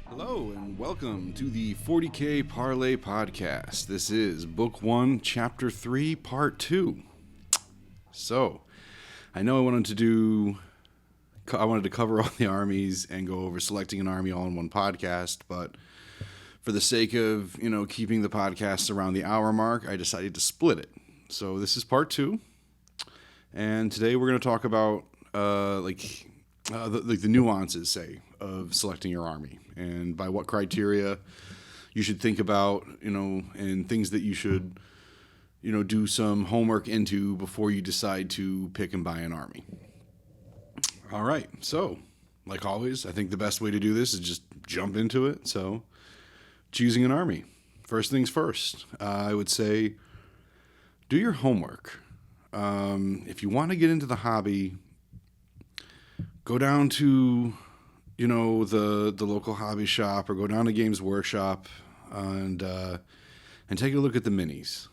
Hello and welcome to the 40K Parley podcast. This is Book 1, Chapter 3, Part 2. So, I know I wanted to cover all the armies and go over selecting an army all in one podcast, but for the sake of, keeping the podcast around the hour mark, I decided to split it. So this is Part 2, and today we're going to talk about the nuances, say, of selecting your army, and by what criteria you should think about, and things that you should, do some homework into before you decide to pick and buy an army. All right, so, like always, I think the best way to do this is just jump into it. So, choosing an army. First things first, I would say do your homework. If you want to get into the hobby, go down to the local hobby shop, or go down to Games Workshop and take a look at the minis.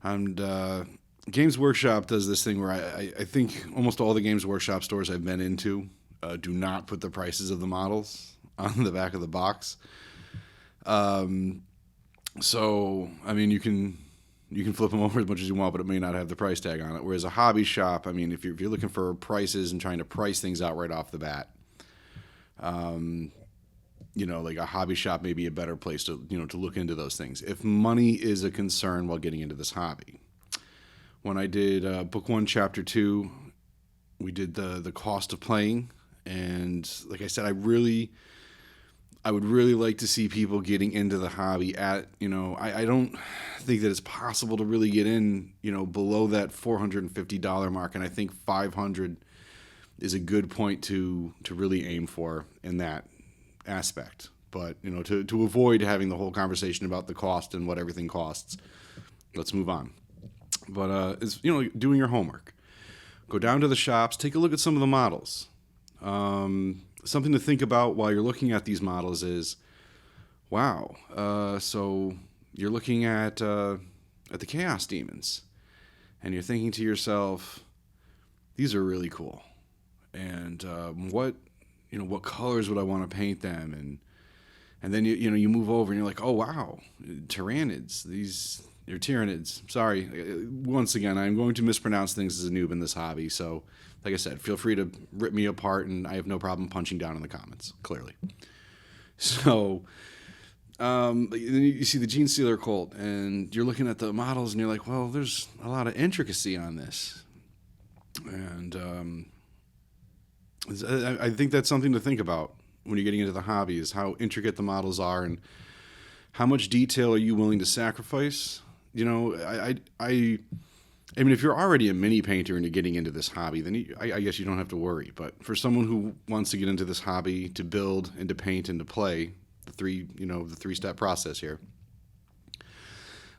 And Games Workshop does this thing where I think almost all the Games Workshop stores I've been into do not put the prices of the models on the back of the box. So I mean, you can flip them over as much as you want, but it may not have the price tag on it. Whereas a hobby shop, I mean, if you're looking for prices and trying to price things out right off the bat, like a hobby shop may be a better place to look into those things if money is a concern while getting into this hobby. When I did Book 1, Chapter 2, we did the cost of playing, and like I said, I would really like to see people getting into the hobby at, I don't think that it's possible to really get in, below that $450 mark. And I think $500 is a good point to really aim for in that aspect. But, to avoid having the whole conversation about the cost and what everything costs, let's move on. But, it's, doing your homework. Go down to the shops, take a look at some of the models. Something to think about while you're looking at these models is, wow, so you're looking at the Chaos Demons, and you're thinking to yourself, these are really cool, and what colors would I want to paint them, and then you move over and you're like, oh wow, Tyranids, they're Tyranids. Sorry, once again, I'm going to mispronounce things as a noob in this hobby, so. Like I said, feel free to rip me apart, and I have no problem punching down in the comments, clearly. So, then you see the Gene Stealer Cult, and you're looking at the models, and you're like, well, there's a lot of intricacy on this. And I think that's something to think about when you're getting into the hobby, is how intricate the models are, and how much detail are you willing to sacrifice. I mean, if you're already a mini painter and you're getting into this hobby, then I guess you don't have to worry. But for someone who wants to get into this hobby to build and to paint and to play, the three-step process here,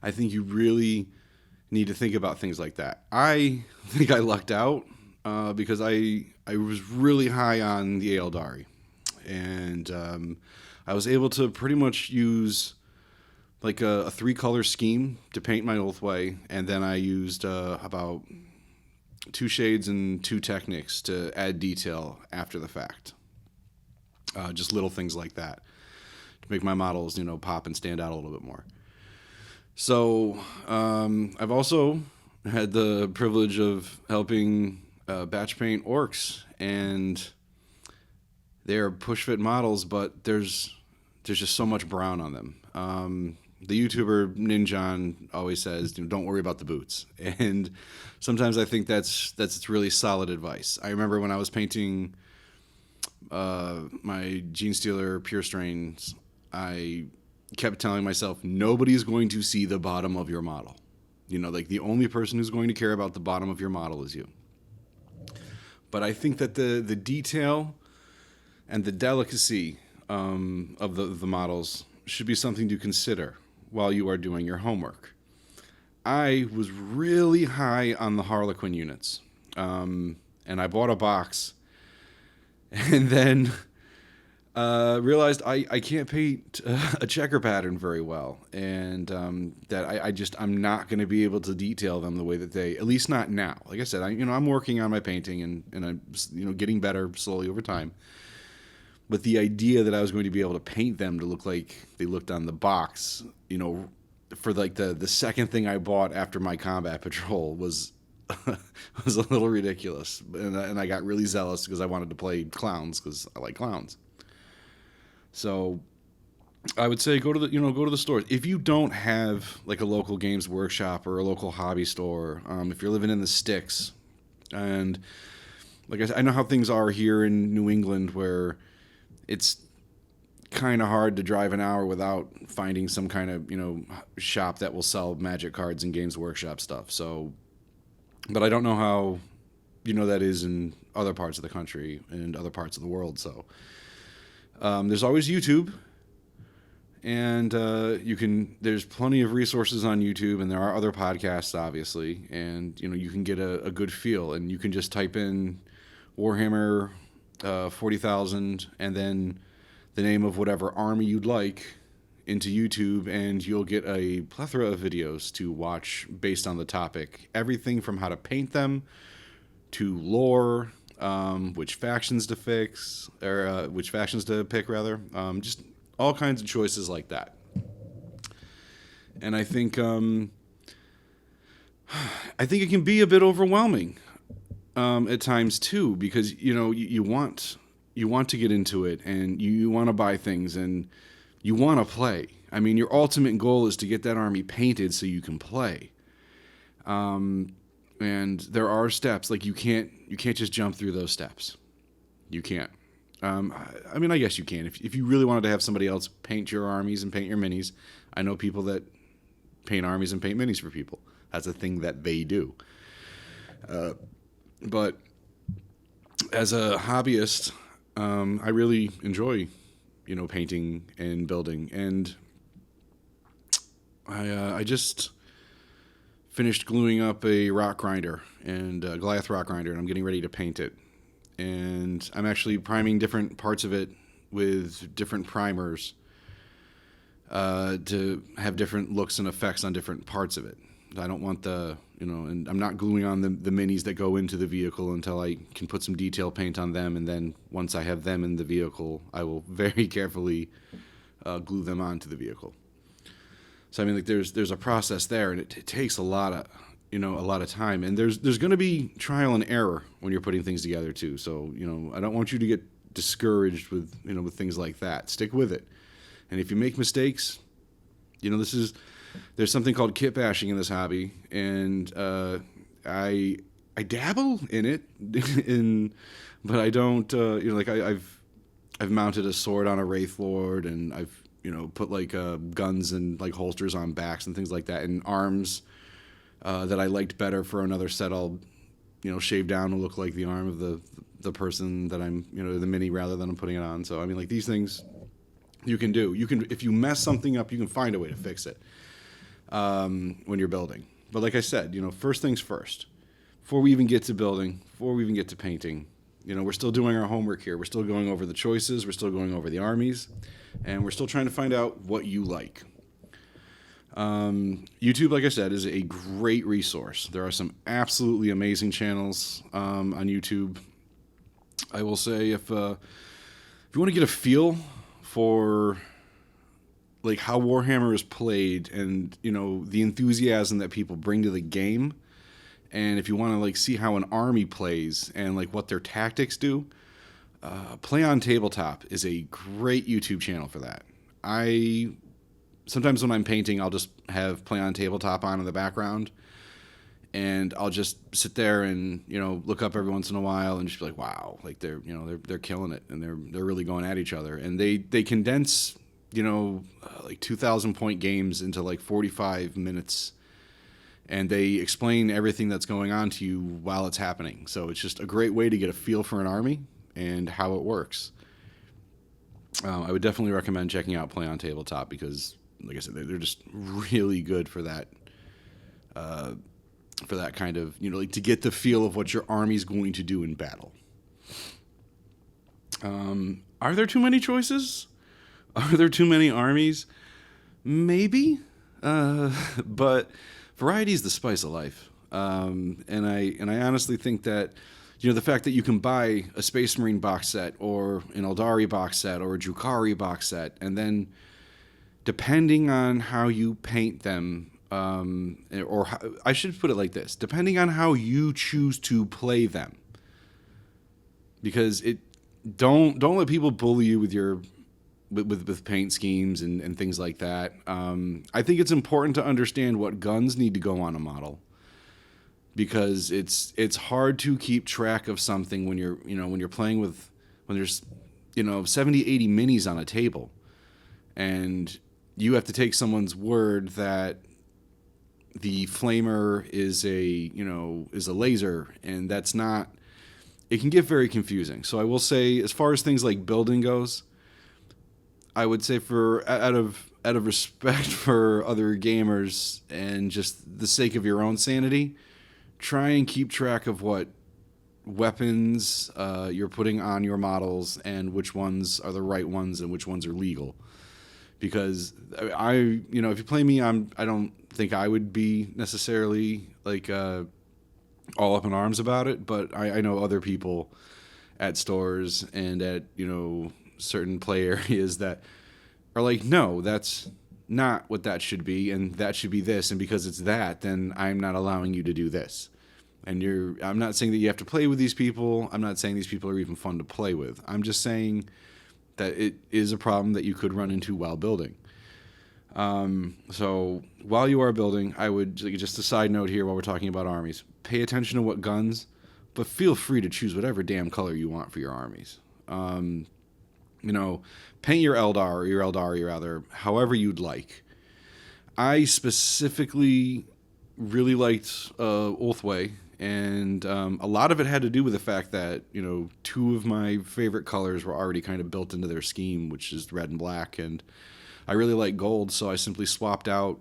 I think you really need to think about things like that. I think I lucked out because I was really high on the Eldari, and I was able to pretty much use like a 3-color scheme to paint my Oathway, and then I used about 2 shades and 2 techniques to add detail after the fact. Just little things like that to make my models, pop and stand out a little bit more. So I've also had the privilege of helping batch paint orcs, and they're push fit models, but there's just so much brown on them. The YouTuber Ninjan always says, don't worry about the boots. And sometimes I think that's really solid advice. I remember when I was painting my Gene Stealer Pure Strains, I kept telling myself, nobody's going to see the bottom of your model. The only person who's going to care about the bottom of your model is you. But I think that the detail and the delicacy of the models should be something to consider while you are doing your homework. I was really high on the Harlequin units, and I bought a box, and then realized I can't paint a checker pattern very well, and that I'm not going to be able to detail them the way that they, at least not now. Like I said, I'm working on my painting and I'm getting better slowly over time. But the idea that I was going to be able to paint them to look like they looked on the box, for like the second thing I bought after my combat patrol was was a little ridiculous, and I got really zealous because I wanted to play clowns because I like clowns. So I would say go to the stores. If you don't have like a local games workshop or a local hobby store, if you're living in the sticks, and like I said, I know how things are here in New England where it's kind of hard to drive an hour without finding some kind of shop that will sell Magic cards and Games Workshop stuff. So, but I don't know how that is in other parts of the country and other parts of the world. So there's always YouTube, and there's plenty of resources on YouTube, and there are other podcasts obviously, and you can get a good feel, and you can just type in Warhammer 40,000 and then the name of whatever army you'd like into YouTube, and you'll get a plethora of videos to watch based on the topic. Everything from how to paint them to lore, which factions to pick rather, just all kinds of choices like that. And I think it can be a bit overwhelming at times too, because you want to get into it, and you want to buy things, and you want to play. I mean, your ultimate goal is to get that army painted so you can play. And there are steps, like you can't just jump through those steps. You can't. I mean, I guess you can if you really wanted to have somebody else paint your armies and paint your minis. I know people that paint armies and paint minis for people. That's a thing that they do. But as a hobbyist, I really enjoy, painting and building. And I just finished gluing up a rock grinder and a Goliath rock grinder, and I'm getting ready to paint it. And I'm actually priming different parts of it with different primers to have different looks and effects on different parts of it. I don't want and I'm not gluing on the minis that go into the vehicle until I can put some detail paint on them, and then once I have them in the vehicle, I will very carefully glue them onto the vehicle. So I mean, like there's a process there, and it takes a lot of time, and there's going to be trial and error when you're putting things together too. So I don't want you to get discouraged with with things like that. Stick with it, and if you make mistakes, there's something called kit bashing in this hobby, and I dabble in it, but I don't. I've mounted a sword on a Wraith Lord, and I've put like guns and like holsters on backs and things like that, and arms that I liked better for another set. I'll shave down to look like the arm of the person that I'm the mini rather than I'm putting it on. So I mean, like these things you can do. You can, if you mess something up, you can find a way to fix it when you're building. But like I said, first things first. Before we even get to building, before we even get to painting, we're still doing our homework here. We're still going over the choices. We're still going over the armies, and we're still trying to find out what you like. YouTube, like I said, is a great resource. There are some absolutely amazing channels on YouTube. I will say if you want to get a feel for like how Warhammer is played, and the enthusiasm that people bring to the game, and if you want to like see how an army plays and like what their tactics do, Play on Tabletop is a great YouTube channel for that. Sometimes when I'm painting, I'll just have Play on Tabletop on in the background, and I'll just sit there and look up every once in a while and just be like, wow, like they're killing it, and they're really going at each other, and they condense like 2,000 point games into like 45 minutes, and they explain everything that's going on to you while it's happening. So it's just a great way to get a feel for an army and how it works. I would definitely recommend checking out Play on Tabletop because, like I said, they're just really good for that. For that kind of, like to get the feel of what your army's going to do in battle. Are there too many choices? Are there too many armies? Maybe, but variety is the spice of life. And I honestly think that the fact that you can buy a Space Marine box set or an Eldari box set or a Drukhari box set, and then depending on how you paint them, I should put it like this: depending on how you choose to play them, because don't let people bully you with your with paint schemes and things like that. I think it's important to understand what guns need to go on a model, because it's hard to keep track of something when you're playing with, when there's 70, 80 minis on a table, and you have to take someone's word that the flamer is a laser, and that's not. It can get very confusing. So I will say, as far as things like building goes, I would say, out of respect for other gamers and just the sake of your own sanity, try and keep track of what weapons you're putting on your models and which ones are the right ones and which ones are legal. Because if you play me, I don't think I would be necessarily like all up in arms about it, but I know other people at stores and at certain play areas that are like, no, that's not what that should be, and that should be this, and because it's that, then I'm not allowing you to do this. And I'm not saying that you have to play with these people. I'm not saying these people are even fun to play with. I'm just saying that it is a problem that you could run into while building. So while you are building, I would, just a side note here while we're talking about armies, pay attention to what guns, but feel free to choose whatever damn color you want for your armies. Paint your Eldar or your Eldari rather, however you'd like. I specifically really liked Ulthwé, and a lot of it had to do with the fact that two of my favorite colors were already kind of built into their scheme, which is red and black, and I really like gold, so I simply swapped out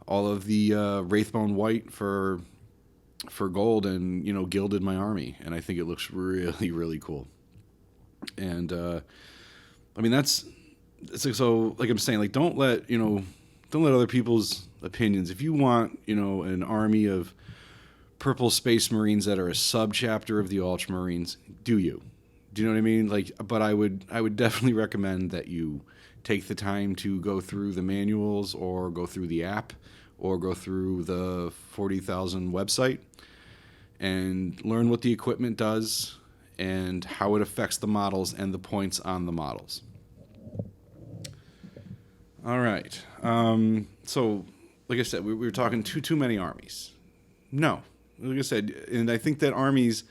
all of the Wraithbone white for gold and gilded my army, and I think it looks really, really cool. And that's so like I'm saying, like don't let other people's opinions. If you want an army of purple Space Marines that are a subchapter of the Ultramarines, do you know what I mean? Like, but I would definitely recommend that you take the time to go through the manuals or go through the app or go through the 40,000 website and learn what the equipment does and how it affects the models and the points on the models. All right. So, like I said, we were talking too many armies. No. Like I said, and I think that armies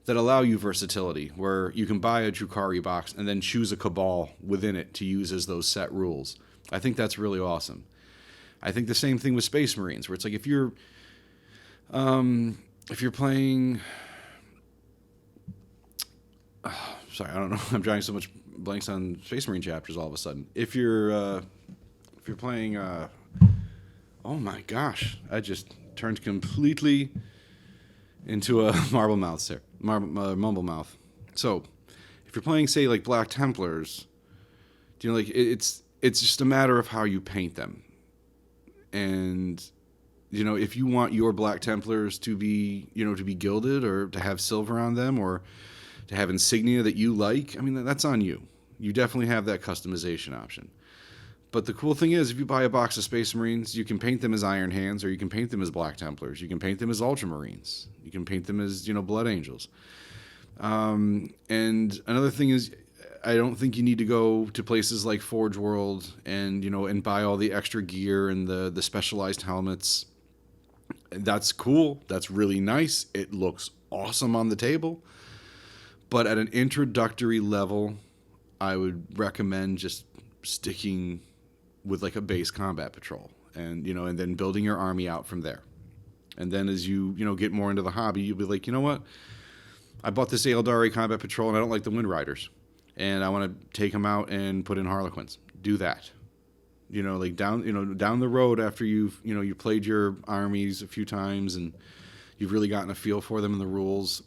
that allow you versatility, where you can buy a Drukhari box and then choose a Cabal within it to use as those set rules, I think that's really awesome. I think the same thing with Space Marines, where it's like if you're playing, sorry, I don't know, I'm drawing so much blanks on Space Marine chapters all of a sudden. If you're playing, oh my gosh, I just turned completely into a mumble mouth. So, if you're playing, say, like Black Templars, it's just a matter of how you paint them. And if you want your Black Templars to be gilded or to have silver on them or to have insignia that you like, that's on you. You definitely have that customization option. But the cool thing is, if you buy a box of Space Marines, you can paint them as Iron Hands, or you can paint them as Black Templars. You can paint them as Ultramarines. You can paint them as, Blood Angels. And another thing is, I don't think you need to go to places like Forge World and, and buy all the extra gear and the specialized helmets. That's cool. That's really nice. It looks awesome on the table. But at an introductory level, I would recommend just sticking with like a base combat patrol and and then building your army out from there. And then as you get more into the hobby, you'll be like, you know what, I bought this Eldari combat patrol and I don't like the Wind Riders, and I want to take them out and put in Harlequins. Do that. Like down the road after you played your armies a few times and you've really gotten a feel for them and the rules,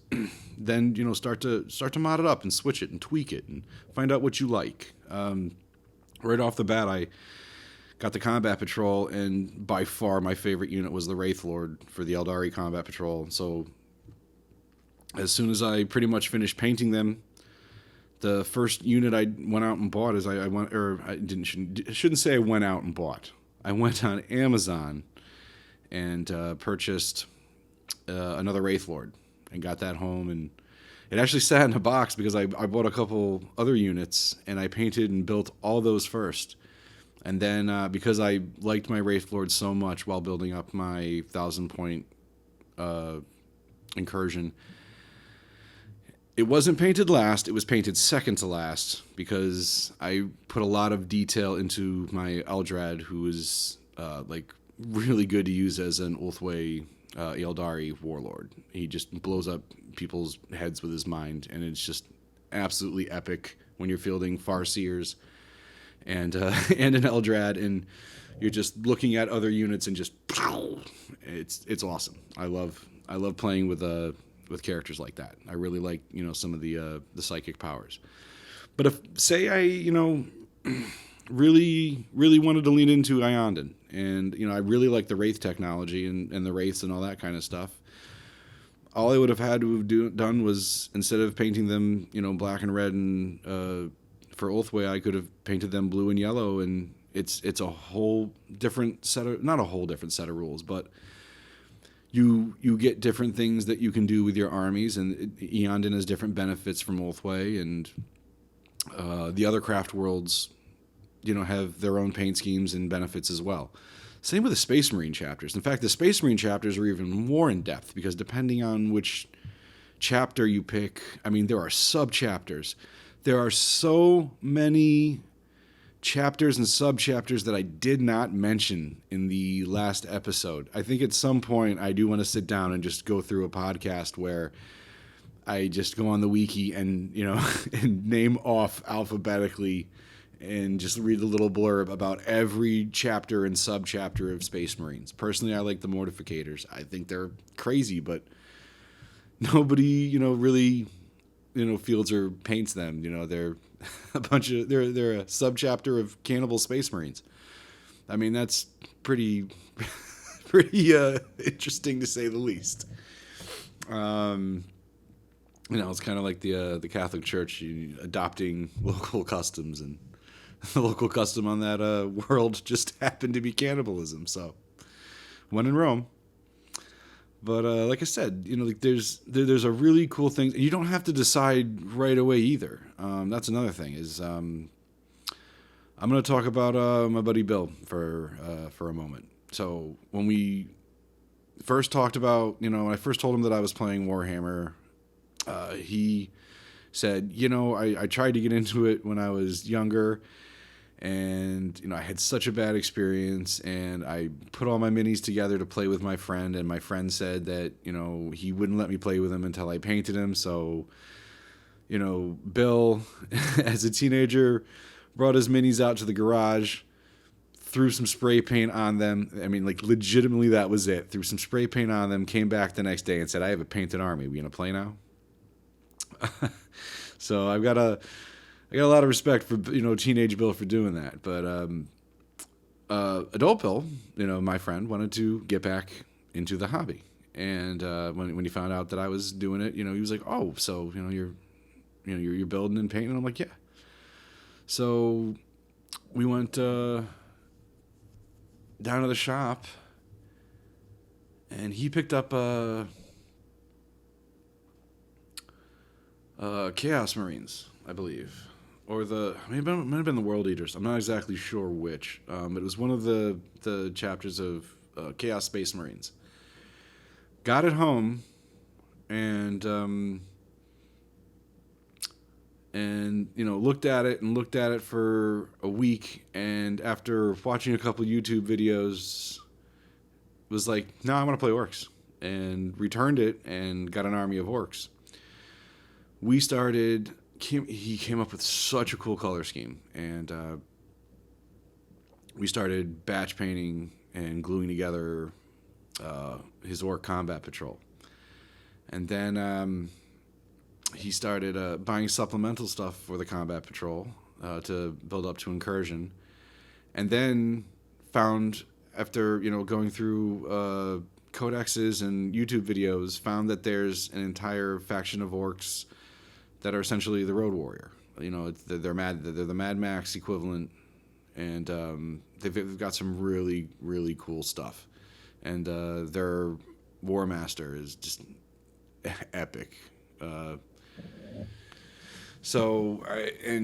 then start to mod it up and switch it and tweak it and find out what you like. Right off the bat, I got the Combat Patrol, and by far my favorite unit was the Wraith Lord for the Eldari Combat Patrol. So as soon as I pretty much finished painting them, the first unit I went out and bought is I shouldn't say I went out and bought. I went on Amazon and purchased another Wraith Lord and got that home, and it actually sat in a box because I bought a couple other units and I painted and built all those first. And then because I liked my Wraith Lord so much while building up my 1,000-point incursion, it wasn't painted last, it was painted second to last because I put a lot of detail into my Eldrad, who is really good to use as an Ulthwé Eldari warlord. He just blows up people's heads with his mind, and it's just absolutely epic when you're fielding Farseers and an Eldrad, and you're just looking at other units and just it's awesome. I love playing with characters like that. I really like some of the psychic powers. But if say I really wanted to lean into Ionden, and I really like the Wraith technology and the Wraiths and all that kind of stuff, all I would have had to have done was, instead of painting them black and red and for Ulthwé, I could have painted them blue and yellow, and it's a whole different set of, not a whole different set of rules, but you get different things that you can do with your armies, and Ionden has different benefits from Ulthwé, and the other craft worlds have their own paint schemes and benefits as well. Same with the Space Marine chapters. In fact, the Space Marine chapters are even more in depth because depending on which chapter you pick, there are sub-chapters. There are so many chapters and sub-chapters that I did not mention in the last episode. I think at some point I do want to sit down and just go through a podcast where I just go on the wiki and, and name off alphabetically and just read a little blurb about every chapter and sub-chapter of Space Marines. Personally, I like the Mortificators. I think they're crazy, but nobody, really, fields or paints them. They're a bunch of, they're a sub-chapter of Cannibal Space Marines. That's pretty interesting to say the least. It's kind of like the Catholic Church adopting local customs, and the local custom on that world just happened to be cannibalism. So, when in Rome. But like I said, there's a really cool thing. You don't have to decide right away either. That's another thing is I'm going to talk about my buddy Bill for a moment. So when we first talked about, when I first told him that I was playing Warhammer, he said, I tried to get into it when I was younger, and I had such a bad experience, and I put all my minis together to play with my friend, and my friend said that he wouldn't let me play with him until I painted him. So Bill as a teenager brought his minis out to the garage, threw some spray paint on them. Legitimately, that was it. Threw some spray paint on them, came back the next day and said, I have a painted army. We gonna play now? So I got a lot of respect for teenage Bill for doing that, but adult Bill, my friend, wanted to get back into the hobby, and when he found out that I was doing it, he was like, oh, so you're building and painting. I'm like, yeah. So we went down to the shop, and he picked up Chaos Marines, I believe. Or it might have been the World Eaters. I'm not exactly sure which. But it was one of the chapters of Chaos Space Marines. Got it home, and looked at it for a week, and after watching a couple YouTube videos, was like, no, I want to play Orcs, and returned it and got an army of Orcs. We started he came up with such a cool color scheme, and we started batch painting and gluing together his Orc Combat Patrol. And then he started buying supplemental stuff for the Combat Patrol to build up to Incursion. And then found, after going through codexes and YouTube videos, found that there's an entire faction of orcs that are essentially the Road Warrior. They're the Mad Max equivalent, and they've got some really, really cool stuff. And their War Master is just epic. And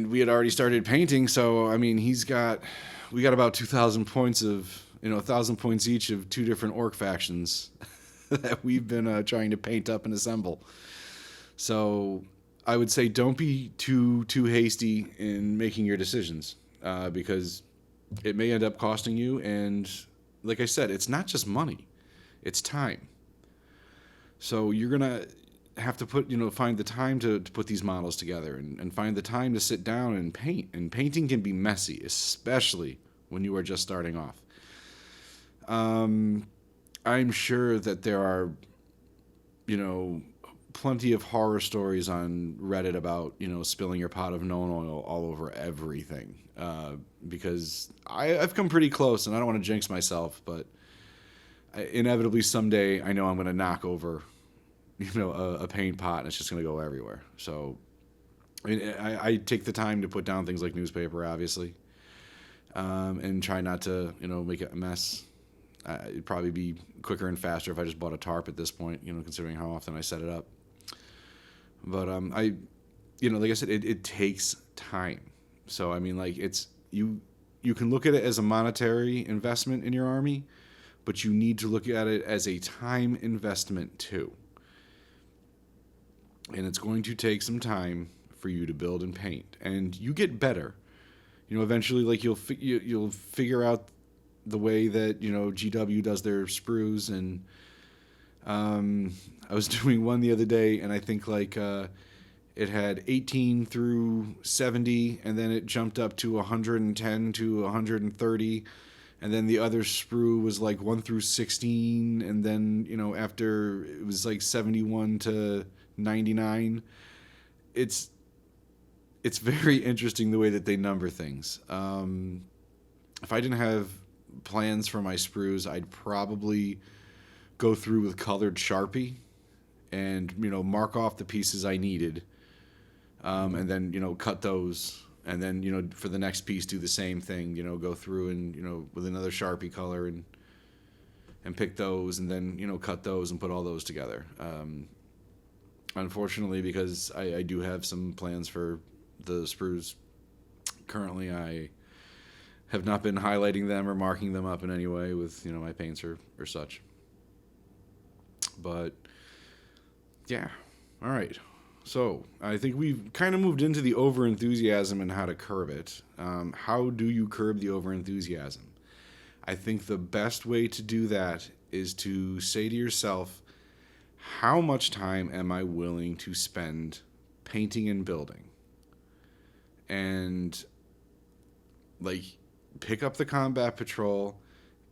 we had already started painting, so I mean, we got about 2,000 points of 1,000 points each of two different orc factions that we've been trying to paint up and assemble. So I would say don't be too hasty in making your decisions, because it may end up costing you. And like I said, it's not just money, it's time. So you're gonna have to find the time to put these models together, and find the time to sit down and paint. And painting can be messy, especially when you are just starting off. I'm sure that there are, plenty of horror stories on Reddit about, spilling your pot of known oil all over everything. Because I've come pretty close, and I don't want to jinx myself, but inevitably someday I know I'm going to knock over, a paint pot, and it's just going to go everywhere. So I take the time to put down things like newspaper, obviously, and try not to, make it a mess. It'd probably be quicker and faster if I just bought a tarp at this point, considering how often I set it up. But like I said, it takes time. So I mean, like, it's you can look at it as a monetary investment in your army, but you need to look at it as a time investment too. And it's going to take some time for you to build and paint, and you get better. Eventually, like, you'll figure out the way that GW does their sprues. And I was doing one the other day, and I think like it had 18 through 70, and then it jumped up to 110 to 130, and then the other sprue was like 1 through 16, and then after it was like 71 to 99. It's very interesting the way that they number things. If I didn't have plans for my sprues, I'd probably go through with colored Sharpie and mark off the pieces I needed, and then cut those, and then for the next piece do the same thing, go through and with another Sharpie color and pick those, and then cut those and put all those together. Unfortunately, because I do have some plans for the sprues currently, I have not been highlighting them or marking them up in any way with my paints or such. But yeah, all right. So I think we've kind of moved into the over-enthusiasm and how to curb it. How do you curb the over-enthusiasm? I think the best way to do that is to say to yourself, how much time am I willing to spend painting and building? And like, pick up the Combat Patrol,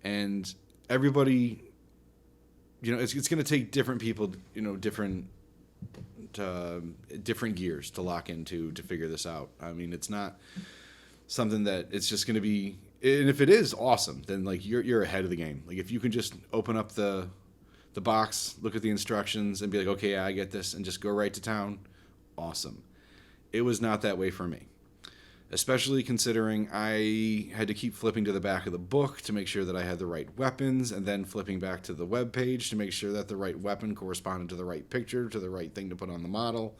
and everybody, it's going to take different people, different gears to lock into to figure this out. I mean, it's not something that it's just going to be, and if it is awesome, then like you're ahead of the game. Like, if you can just open up the box, look at the instructions, and be like, okay, yeah, I get this, and just go right to town, awesome. It was not that way for me. Especially considering I had to keep flipping to the back of the book to make sure that I had the right weapons, and then flipping back to the web page to make sure that the right weapon corresponded to the right picture, to the right thing to put on the model.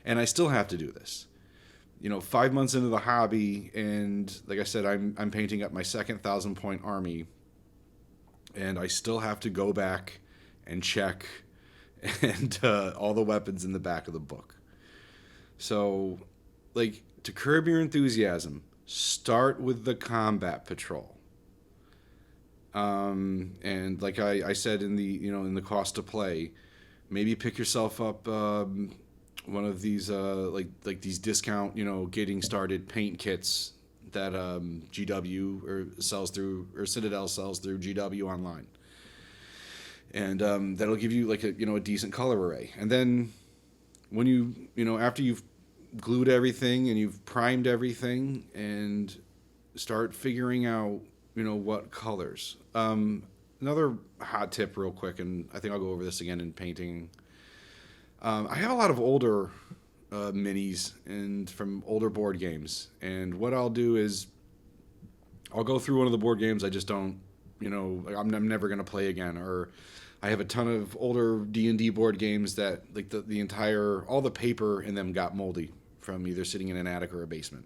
And I still have to do this. 5 months into the hobby, and like I said, I'm painting up my second 1,000-point army, and I still have to go back and check and all the weapons in the back of the book. So, like, to curb your enthusiasm, start with the Combat Patrol. And like I said in the in the cost to play, maybe pick yourself up one of these like these discount, getting started paint kits that GW or sells through, or Citadel sells through GW online, and that'll give you like a decent color array. And then when after you've glued everything and you've primed everything and start figuring out what colors. Another hot tip real quick, and I think I'll go over this again in painting. I have a lot of older minis and from older board games, and what I'll do is I'll go through one of the board games I just don't, like I'm never going to play again, or I have a ton of older D&D board games that like the entire, all the paper in them got moldy from either sitting in an attic or a basement.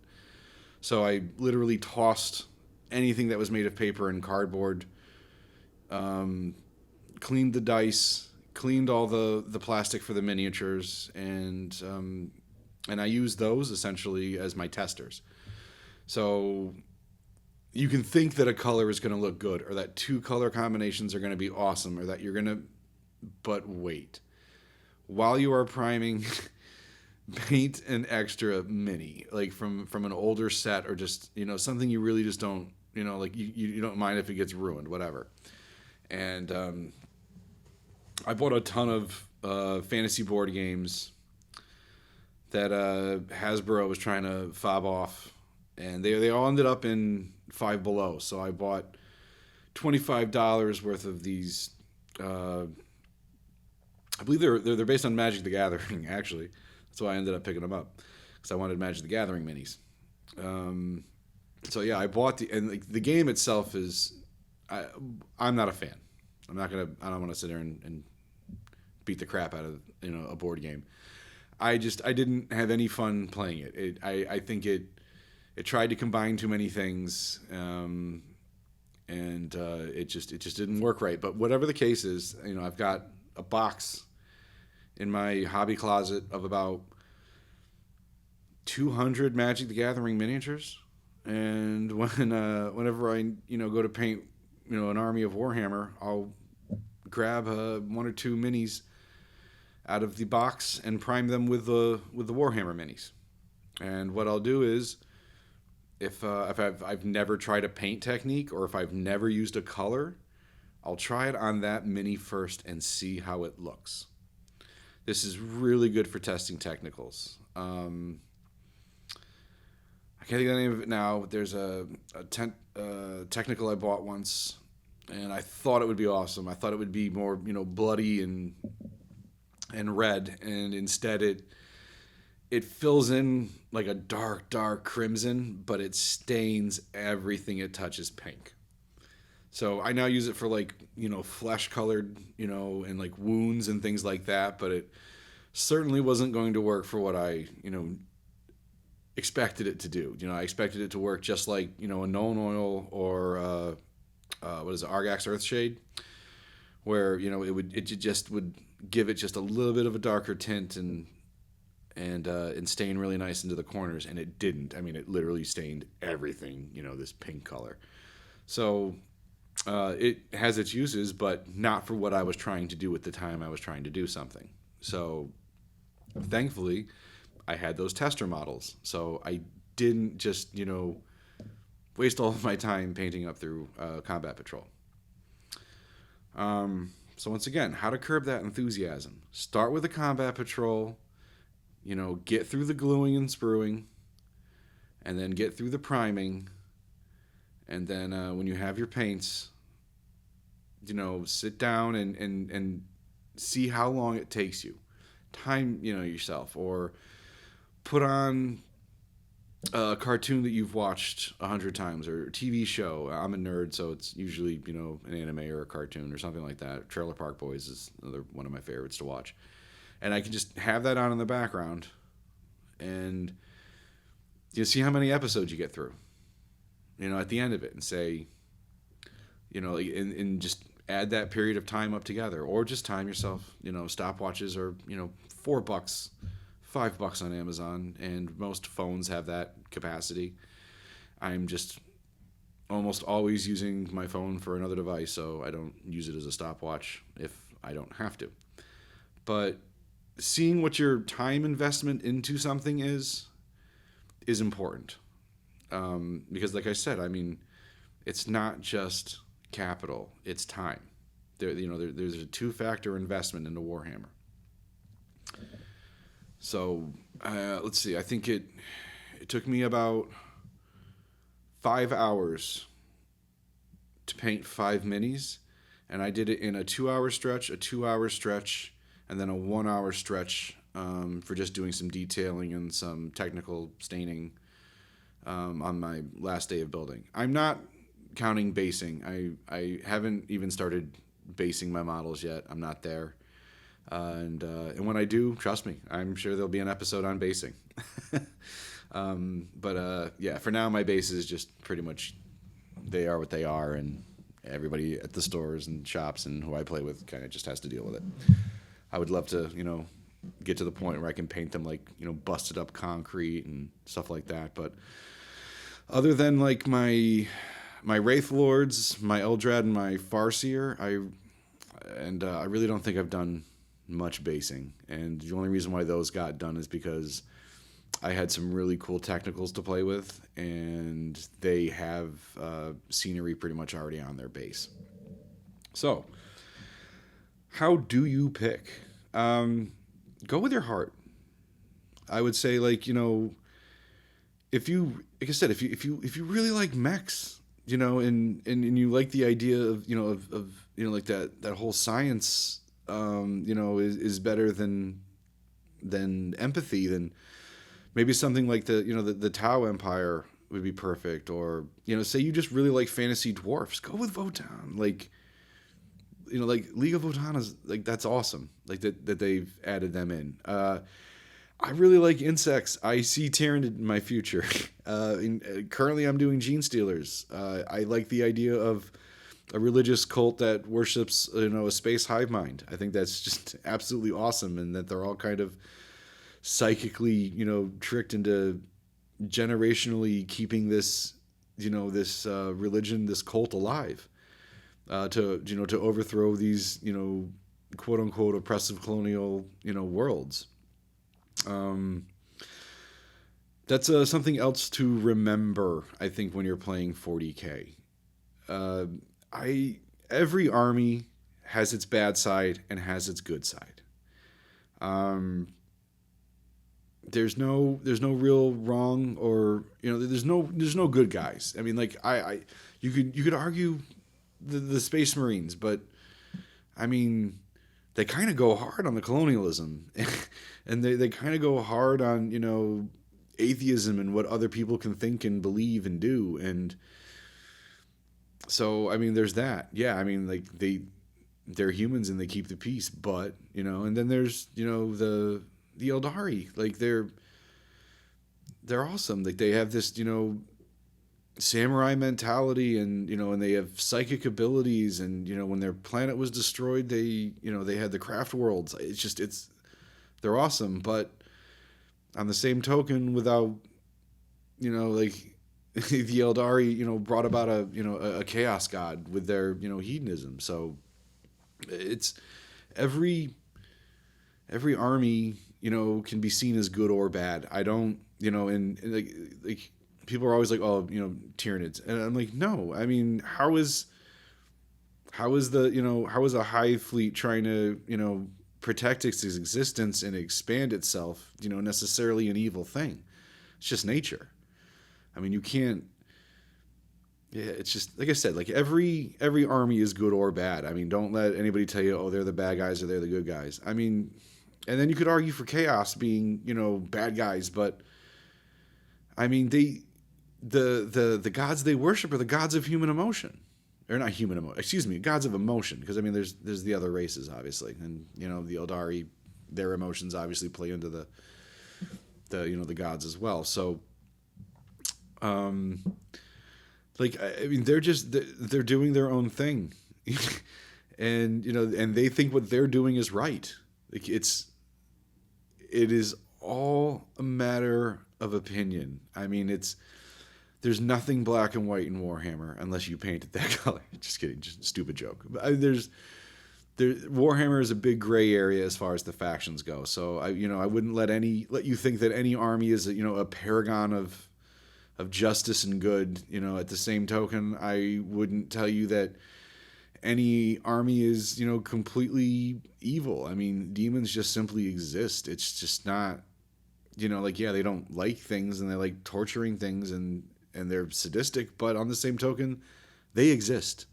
So I literally tossed anything that was made of paper and cardboard, cleaned the dice, cleaned all the plastic for the miniatures, and I used those essentially as my testers. So you can think that a color is going to look good, or that two color combinations are going to be awesome, or that you're going to, but wait. While you are priming, paint an extra mini, like from an older set, or just, something you really just don't, like you don't mind if it gets ruined, whatever. And I bought a ton of fantasy board games that Hasbro was trying to fob off, and they all ended up in Five Below. So I bought $25 worth of these. I believe they're based on Magic the Gathering, actually. That's why I ended up picking them up, because I wanted Magic the Gathering minis. So yeah, I bought and the game itself is, I'm not a fan. I don't want to sit there and beat the crap out of a board game. I didn't have any fun playing it. I think it tried to combine too many things, and it just didn't work right. But whatever the case is, I've got a box in my hobby closet of about 200 Magic the Gathering miniatures, and whenever I go to paint an army of Warhammer, I'll grab one or two minis out of the box and prime them with the Warhammer minis. And what I'll do is, if I've never tried a paint technique, or if I've never used a color, I'll try it on that mini first and see how it looks. This is really good for testing technicals. I can't think of the name of it now, but there's a technical I bought once, and I thought it would be awesome. I thought it would be more, bloody and red, and instead it fills in like a dark crimson, but it stains everything it touches pink. So I now use it for like, flesh colored, and like wounds and things like that, but it certainly wasn't going to work for what I, expected it to do. I expected it to work just like, a Known Oil or what is it, Argax Earthshade, where, it just would give it just a little bit of a darker tint and stain really nice into the corners, and it didn't. I mean, it literally stained everything, this pink color. So it has its uses, but not for what I was trying to do at the time I was trying to do something. So thankfully, I had those tester models, so I didn't just, waste all of my time painting up through Combat Patrol. So once again, how to curb that enthusiasm. Start with a Combat Patrol, get through the gluing and spruing, and then get through the priming, and then when you have your paints, sit down and see how long it takes you. Time, yourself, or put on a cartoon that you've watched 100 times, or a TV show. I'm a nerd, so it's usually, an anime or a cartoon or something like that. Trailer Park Boys is another one of my favorites to watch. And I can just have that on in the background, and see how many episodes you get through, at the end of it, and say, and just add that period of time up together, or just time yourself. Stopwatches are, $4, $5 on Amazon, and most phones have that capacity. I'm just almost always using my phone for another device, so I don't use it as a stopwatch if I don't have to. But seeing what your time investment into something is important. Because like I said, I mean, it's not just capital, it's time. There's a 2-factor investment into Warhammer. So let's see. I think it took me about 5 hours to paint 5 minis, and I did it in a 2-hour stretch, a 2-hour stretch, and then a 1-hour stretch for just doing some detailing and some technical staining on my last day of building. I'm not counting basing. I haven't even started basing my models yet. I'm not there. And when I do, trust me, I'm sure there'll be an episode on basing. Yeah, for now, my base is just pretty much, they are what they are, and everybody at the stores and shops and who I play with kind of just has to deal with it. I would love to, get to the point where I can paint them like, busted up concrete and stuff like that. But other than like my Wraith Lords, my Eldrad, and my Farseer, I really don't think I've done much basing. And the only reason why those got done is because I had some really cool technicals to play with, and they have scenery pretty much already on their base. So, how do you pick? Go with your heart. I would say, like, if you, like I said, if you really like mechs, and you like the idea of, like that whole science, is better than empathy, then maybe something like the Tau Empire would be perfect. Or, say you just really like fantasy dwarfs, go with Votann. Like, like League of Votann is like, that's awesome. Like that they've added them in. I really like insects. I see Tyranid in my future. Currently I'm doing Gene Stealers. I like the idea of a religious cult that worships, a space hive mind. I think that's just absolutely awesome, and that they're all kind of psychically, tricked into generationally keeping this, this religion, this cult alive, to overthrow these, quote unquote oppressive colonial, worlds. That's something else to remember, I think, when you're playing 40K. Every army has its bad side and has its good side. There's no real wrong, or there's no good guys. I mean, like you could argue the Space Marines, but I mean, they kind of go hard on the colonialism, and they kind of go hard on atheism and what other people can think and believe and do. And so, I mean, there's that. Yeah, I mean, like they're humans and they keep the peace, but and then there's the Eldari, like they're awesome. Like they have this samurai mentality, and and they have psychic abilities, and when their planet was destroyed, they they had the craft worlds. They're awesome, but on the same token, without like the Eldari can brought about a chaos god with their hedonism. So it's every army can be seen as good or bad. I don't and like people are always like, oh, Tyranids, and I'm like, no. I mean, how is a hive fleet trying to protect its existence and expand itself necessarily an evil thing? It's just nature. I mean, you can't. Yeah, it's just like I said. Like every army is good or bad. I mean, don't let anybody tell you, oh, they're the bad guys or they're the good guys. I mean, and then you could argue for chaos being bad guys, but I mean, the gods they worship are the gods of human emotion, or not human emotion. Excuse me, gods of emotion. Because I mean, there's the other races, obviously, and the Eldari, their emotions obviously play into the the gods as well. So, like I mean, they're doing their own thing, and and they think what they're doing is right. Like it is all a matter of opinion. I mean, there's nothing black and white in Warhammer unless you paint it that color. Just kidding, just a stupid joke. But Warhammer is a big gray area as far as the factions go. So I wouldn't let you think that any army is a paragon of justice and good. At the same token, I wouldn't tell you that any army is completely evil. I mean, demons just simply exist. It's just not they don't like things and they like torturing things and they're sadistic, but on the same token, they exist.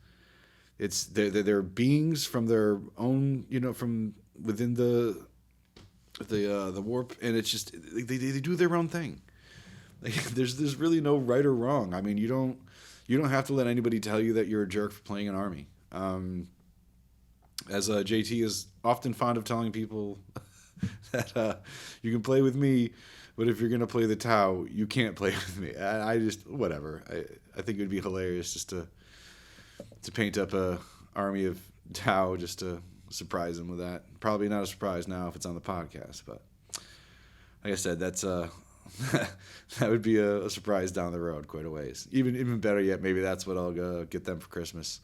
They're beings from their own, from within the warp, and it's just they do their own thing. Like, there's really no right or wrong. I mean, you don't have to let anybody tell you that you're a jerk for playing an army. As JT is often fond of telling people that you can play with me, but if you're gonna play the Tau, you can't play with me. I just whatever. I think it would be hilarious just to paint up a army of Tau just to surprise him with that. Probably not a surprise now if it's on the podcast, but like I said, that's that would be a surprise down the road quite a ways. Even better yet, maybe that's what I'll go get them for Christmas.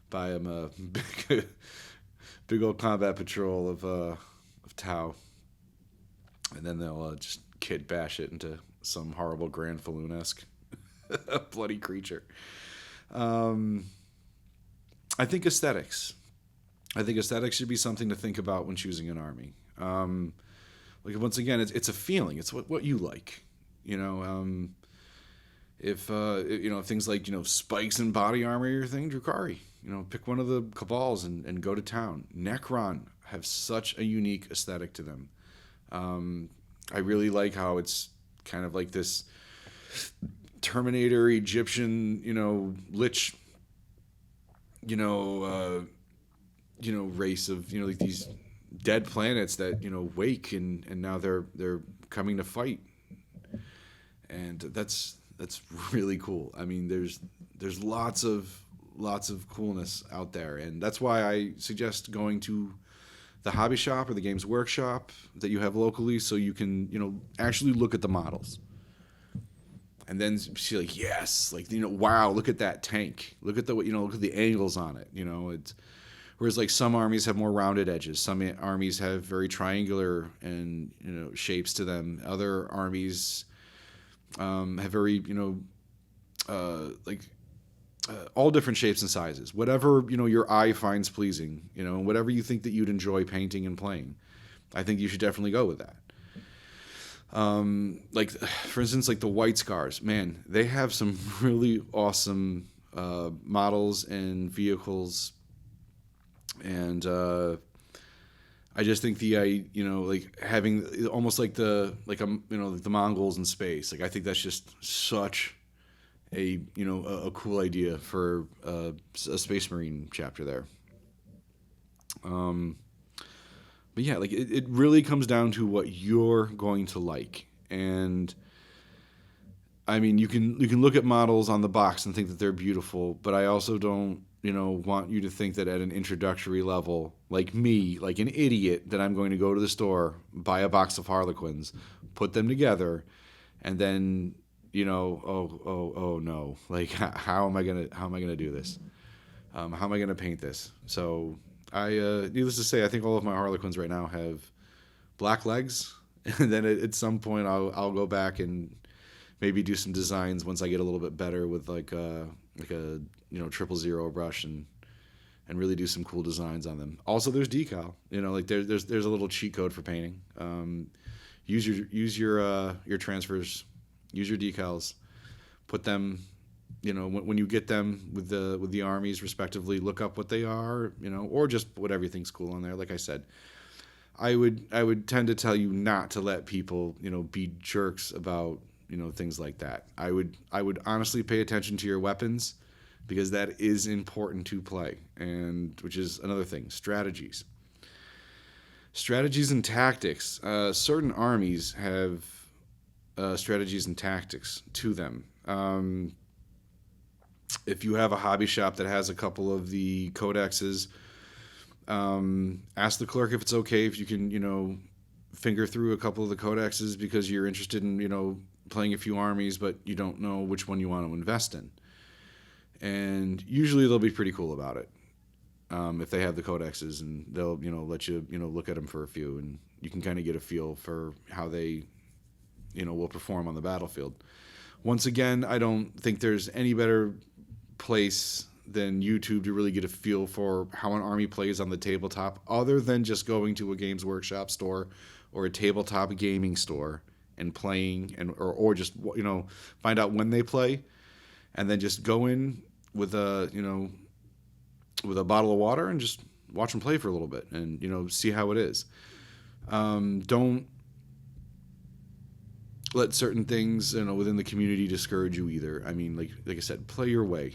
Buy them a big old combat patrol of Tau, and then they'll just kit bash it into some horrible Grand Falloon-esque bloody creature. I think aesthetics. Should be something to think about when choosing an army. Like once again, it's a feeling. It's what you like. If things like spikes and body armor are your thing, Drukhari. Pick one of the Cabals and go to town. Necron have such a unique aesthetic to them. I really like how it's kind of like this Terminator Egyptian, lich, race of like these dead planets that wake and now they're coming to fight, and that's really cool. I mean, there's lots of coolness out there, and that's why I suggest going to the hobby shop or the Games Workshop that you have locally, so you can actually look at the models and then see like, yes, like wow, look at that tank, look at the angles on it. It's whereas like some armies have more rounded edges, some armies have very triangular and shapes to them. Other armies have very all different shapes and sizes. Whatever your eye finds pleasing, whatever you think that you'd enjoy painting and playing, I think you should definitely go with that. Like for instance, like the White Scars, man, they have some really awesome models and vehicles, and I just think like having almost like the Mongols in space, like I think that's just such a cool idea for a Space Marine chapter there. But yeah, like it really comes down to what you're going to like. And I mean, you can look at models on the box and think that they're beautiful, but I also don't, want you to think that at an introductory level, like me, like an idiot, that I'm going to go to the store, buy a box of Harlequins, put them together, and then, oh no, like how am I gonna do this? How am I gonna paint this? So needless to say, I think all of my Harlequins right now have black legs, and then at some point I'll go back and maybe do some designs once I get a little bit better with like a 000 brush and really do some cool designs on them. Also, there's decal. Like there's a little cheat code for painting. Use your transfers, use your decals, put them. When you get them with the armies respectively, look up what they are, or just put everything's cool on there. Like I said, I would tend to tell you not to let people, be jerks about, things like that. I would honestly pay attention to your weapons, because that is important to play, and which is another thing, strategies and tactics. Certain armies have strategies and tactics to them. If you have a hobby shop that has a couple of the codexes, ask the clerk if it's okay if you can, finger through a couple of the codexes, because you're interested in, playing a few armies, but you don't know which one you want to invest in. And usually they'll be pretty cool about it. if they have the codexes, and they'll let you look at them for a few, and you can kind of get a feel for how they will perform on the battlefield. Once again, I don't think there's any better place than YouTube to really get a feel for how an army plays on the tabletop, other than just going to a Games Workshop store or a tabletop gaming store and playing, or just find out when they play, and then just go in with a bottle of water and just watch them play for a little bit, and see how it is. Don't let certain things within the community discourage you either. I mean, like I said, play your way.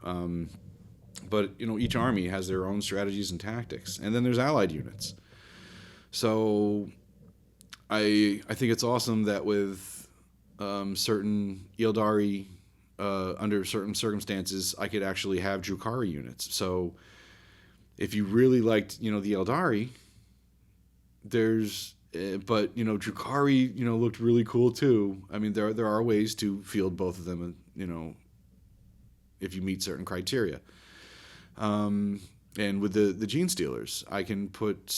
But each army has their own strategies and tactics, and then there's allied units. So I think it's awesome that with certain Eldari, under certain circumstances, I could actually have Drukhari units. So if you really liked the Eldari, but Drukhari looked really cool too. I mean, there are ways to field both of them, if you meet certain criteria. And with the Gene Stealers, I can put,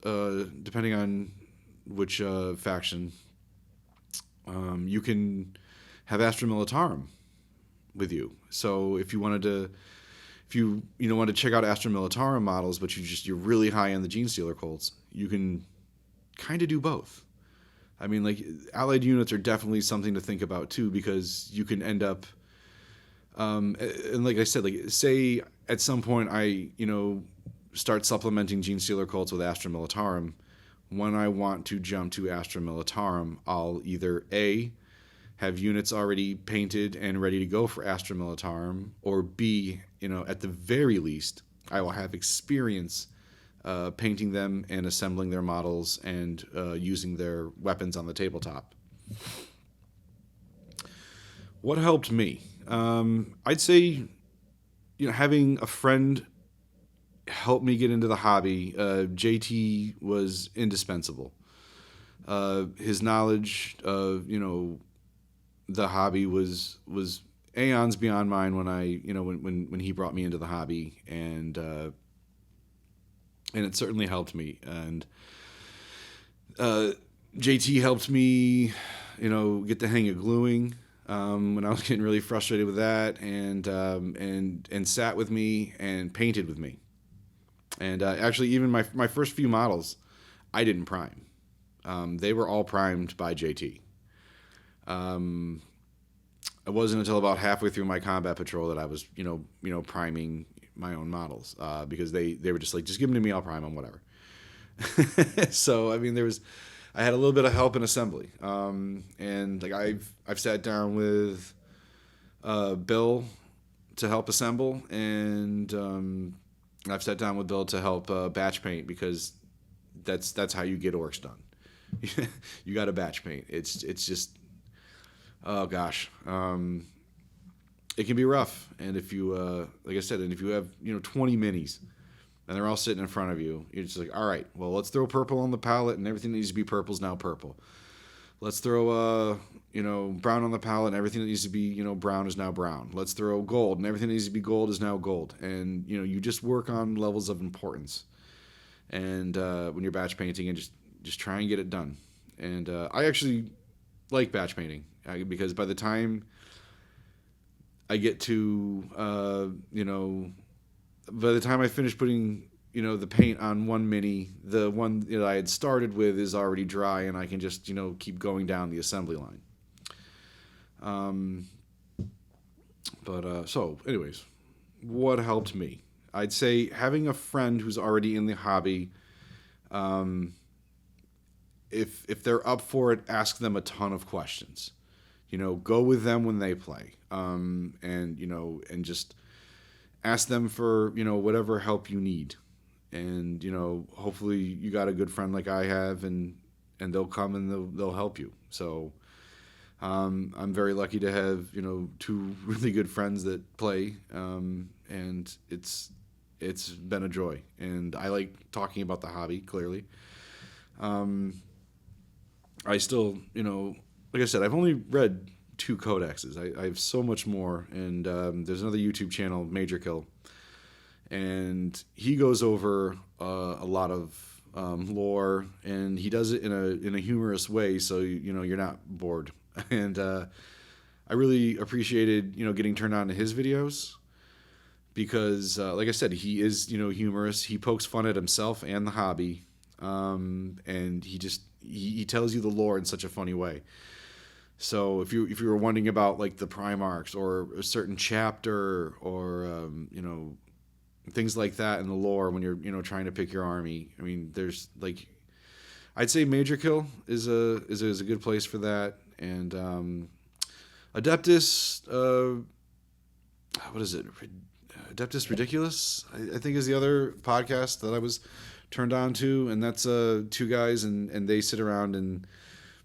depending on which faction, you can have Astra Militarum with you. So if you wanted to, want to check out Astra Militarum models, but you're really high on the Gene Stealer cults, you can kind of do both. I mean, like, allied units are definitely something to think about too, because you can end up, and like I said, like, say at some point I start supplementing Gene Stealer cults with Astra Militarum. When I want to jump to Astra Militarum, I'll either A, have units already painted and ready to go for Astra Militarum, or B, at the very least, I will have experience painting them and assembling their models and using their weapons on the tabletop. What helped me? I'd say, having a friend help me get into the hobby. JT was indispensable. His knowledge of the hobby was aeons beyond mine when I when he brought me into the hobby, and it certainly helped me. And JT helped me get the hang of gluing when I was getting really frustrated with that, and sat with me and painted with me. And actually, even my first few models, I didn't prime. They were all primed by JT. It wasn't until about halfway through my combat patrol that I was, priming my own models, because they were just like, just give them to me, I'll prime them, whatever. So I mean, I had a little bit of help in assembly, and like I've sat down with Bill to help assemble, and I've sat down with Bill to help batch paint, because that's how you get orcs done. You got to batch paint. It's just, oh gosh, it can be rough. And if you like I said, and if you have 20 minis and they're all sitting in front of you, you're just like, all right, well, let's throw purple on the palette, and everything that needs to be purple is now purple. Let's throw brown on the palette, and everything that needs to be brown is now brown. Let's throw gold, and everything that needs to be gold is now gold. And you just work on levels of importance, and when you're batch painting, and just try and get it done. And I actually like batch painting, because by the time I get to by the time I finish putting the paint on one mini, the one that I had started with is already dry, and I can just keep going down the assembly line. So anyways, what helped me? I'd say having a friend who's already in the hobby. If they're up for it, ask them a ton of questions. Go with them when they play, and just ask them for whatever help you need, and hopefully you got a good friend like I have, and they'll come and they'll help you. So I'm very lucky to have two really good friends that play, and it's been a joy, and I like talking about the hobby, clearly. I still, like I said, I've only read 2 codexes. I have so much more, and there's another YouTube channel, Major Kill, and he goes over a lot of lore, and he does it in a humorous way, so you're not bored. And I really appreciated getting turned on to his videos because, like I said, he is humorous. He pokes fun at himself and the hobby, and he tells you the lore in such a funny way. So if you were wondering about like the Primarchs or a certain chapter or things like that in the lore when you're trying to pick your army, I mean, there's like, I'd say Major Kill is a good place for that, and Adeptus, what is it? Adeptus Ridiculous, I think is the other podcast that I was turned on to, and that's two guys, and they sit around and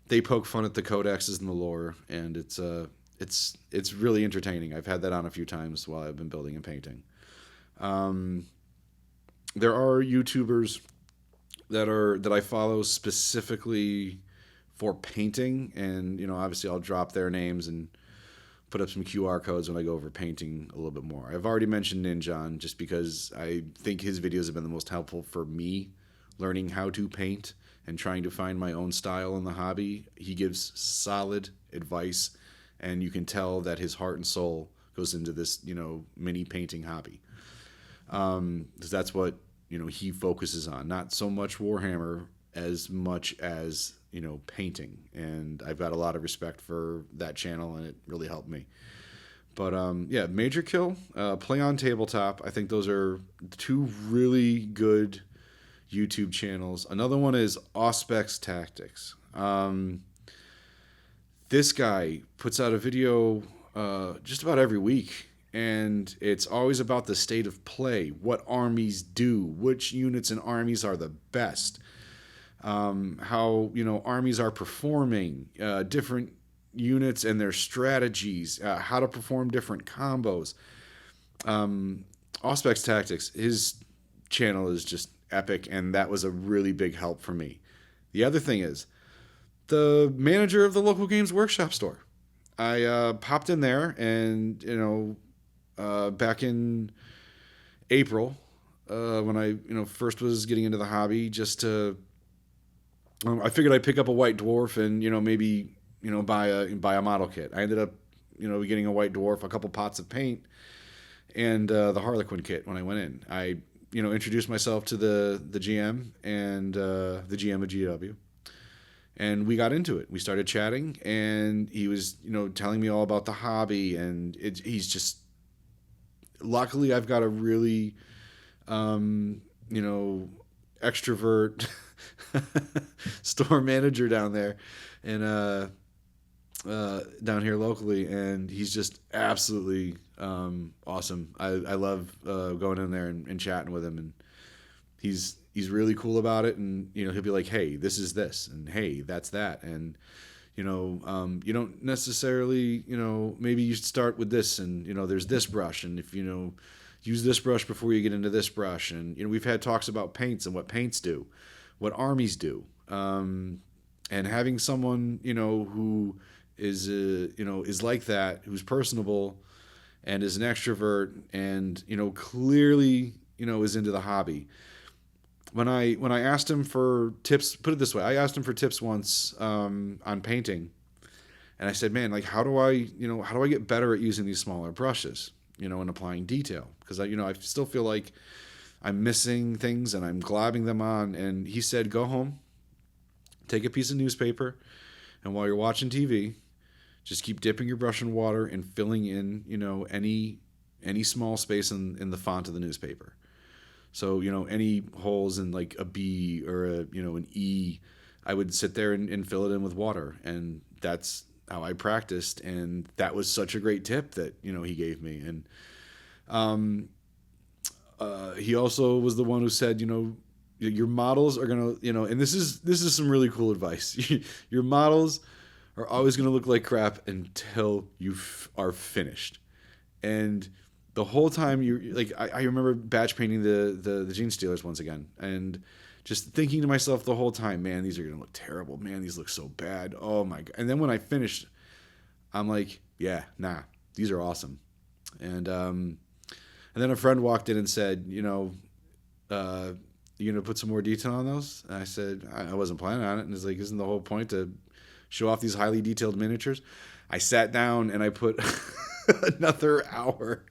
they poke fun at the codexes and the lore, and it's really entertaining. I've had that on a few times while I've been building and painting. There are YouTubers that I follow specifically for painting, and obviously I'll drop their names and put up some QR codes when I go over painting a little bit more. I've already mentioned Ninjon just because I think his videos have been the most helpful for me learning how to paint and trying to find my own style in the hobby. He gives solid advice, and you can tell that his heart and soul goes into this, mini painting hobby. Because that's what, he focuses on. Not so much Warhammer as much as, painting. And I've got a lot of respect for that channel, and it really helped me. But, yeah, Major Kill, Play on Tabletop. I think those are two really good YouTube channels. Another one is Auspex Tactics. This guy puts out a video just about every week, and it's always about the state of play, what armies do, which units and armies are the best, how armies are performing, different units and their strategies, how to perform different combos. Auspex Tactics, his channel is just epic, and that was a really big help for me. The other thing is the manager of the local Games Workshop store. I popped in there, and back in April, when I first was getting into the hobby, just to I figured I'd pick up a white dwarf and maybe buy a model kit. I ended up getting a white dwarf, a couple pots of paint, and the Harlequin kit. When I went in, I introduced myself to the GM and the GM of GW, and we got into it. We started chatting, and he was telling me all about the hobby, and he's just, luckily I've got a really extrovert store manager down there, and down here locally, and he's just absolutely awesome. I love going in there and chatting with him, and he's really cool about it, and he'll be like, hey, this is this, and hey, that's that, and you don't necessarily maybe you should start with this, and there's this brush, and if use this brush before you get into this brush, and we've had talks about paints and what paints do, what armies do, and having someone who is is like that, who's personable and is an extrovert, and clearly is into the hobby. When I asked him for tips, put it this way, I asked him for tips once on painting, and I said, man, like, how do I get better at using these smaller brushes, and applying detail, because I still feel like I'm missing things and I'm globbing them on. And he said, go home, take a piece of newspaper, and while you're watching TV, just keep dipping your brush in water and filling in any small space in the font of the newspaper. So any holes in like a B or an E, I would sit there and fill it in with water, and that's how I practiced. And that was such a great tip that he gave me. And he also was the one who said, your models are gonna, and this is some really cool advice. Your models are always gonna look like crap until you are finished. And the whole time you're like, I remember batch painting the Gene Stealers once again, and just thinking to myself the whole time, man, these are gonna look terrible. Man, these look so bad. Oh my God. And then when I finished, I'm like, yeah, nah, these are awesome. And And then a friend walked in and said, you gonna put some more detail on those? And I said, I wasn't planning on it. And he's like, isn't the whole point to show off these highly detailed miniatures? I sat down and I put another hour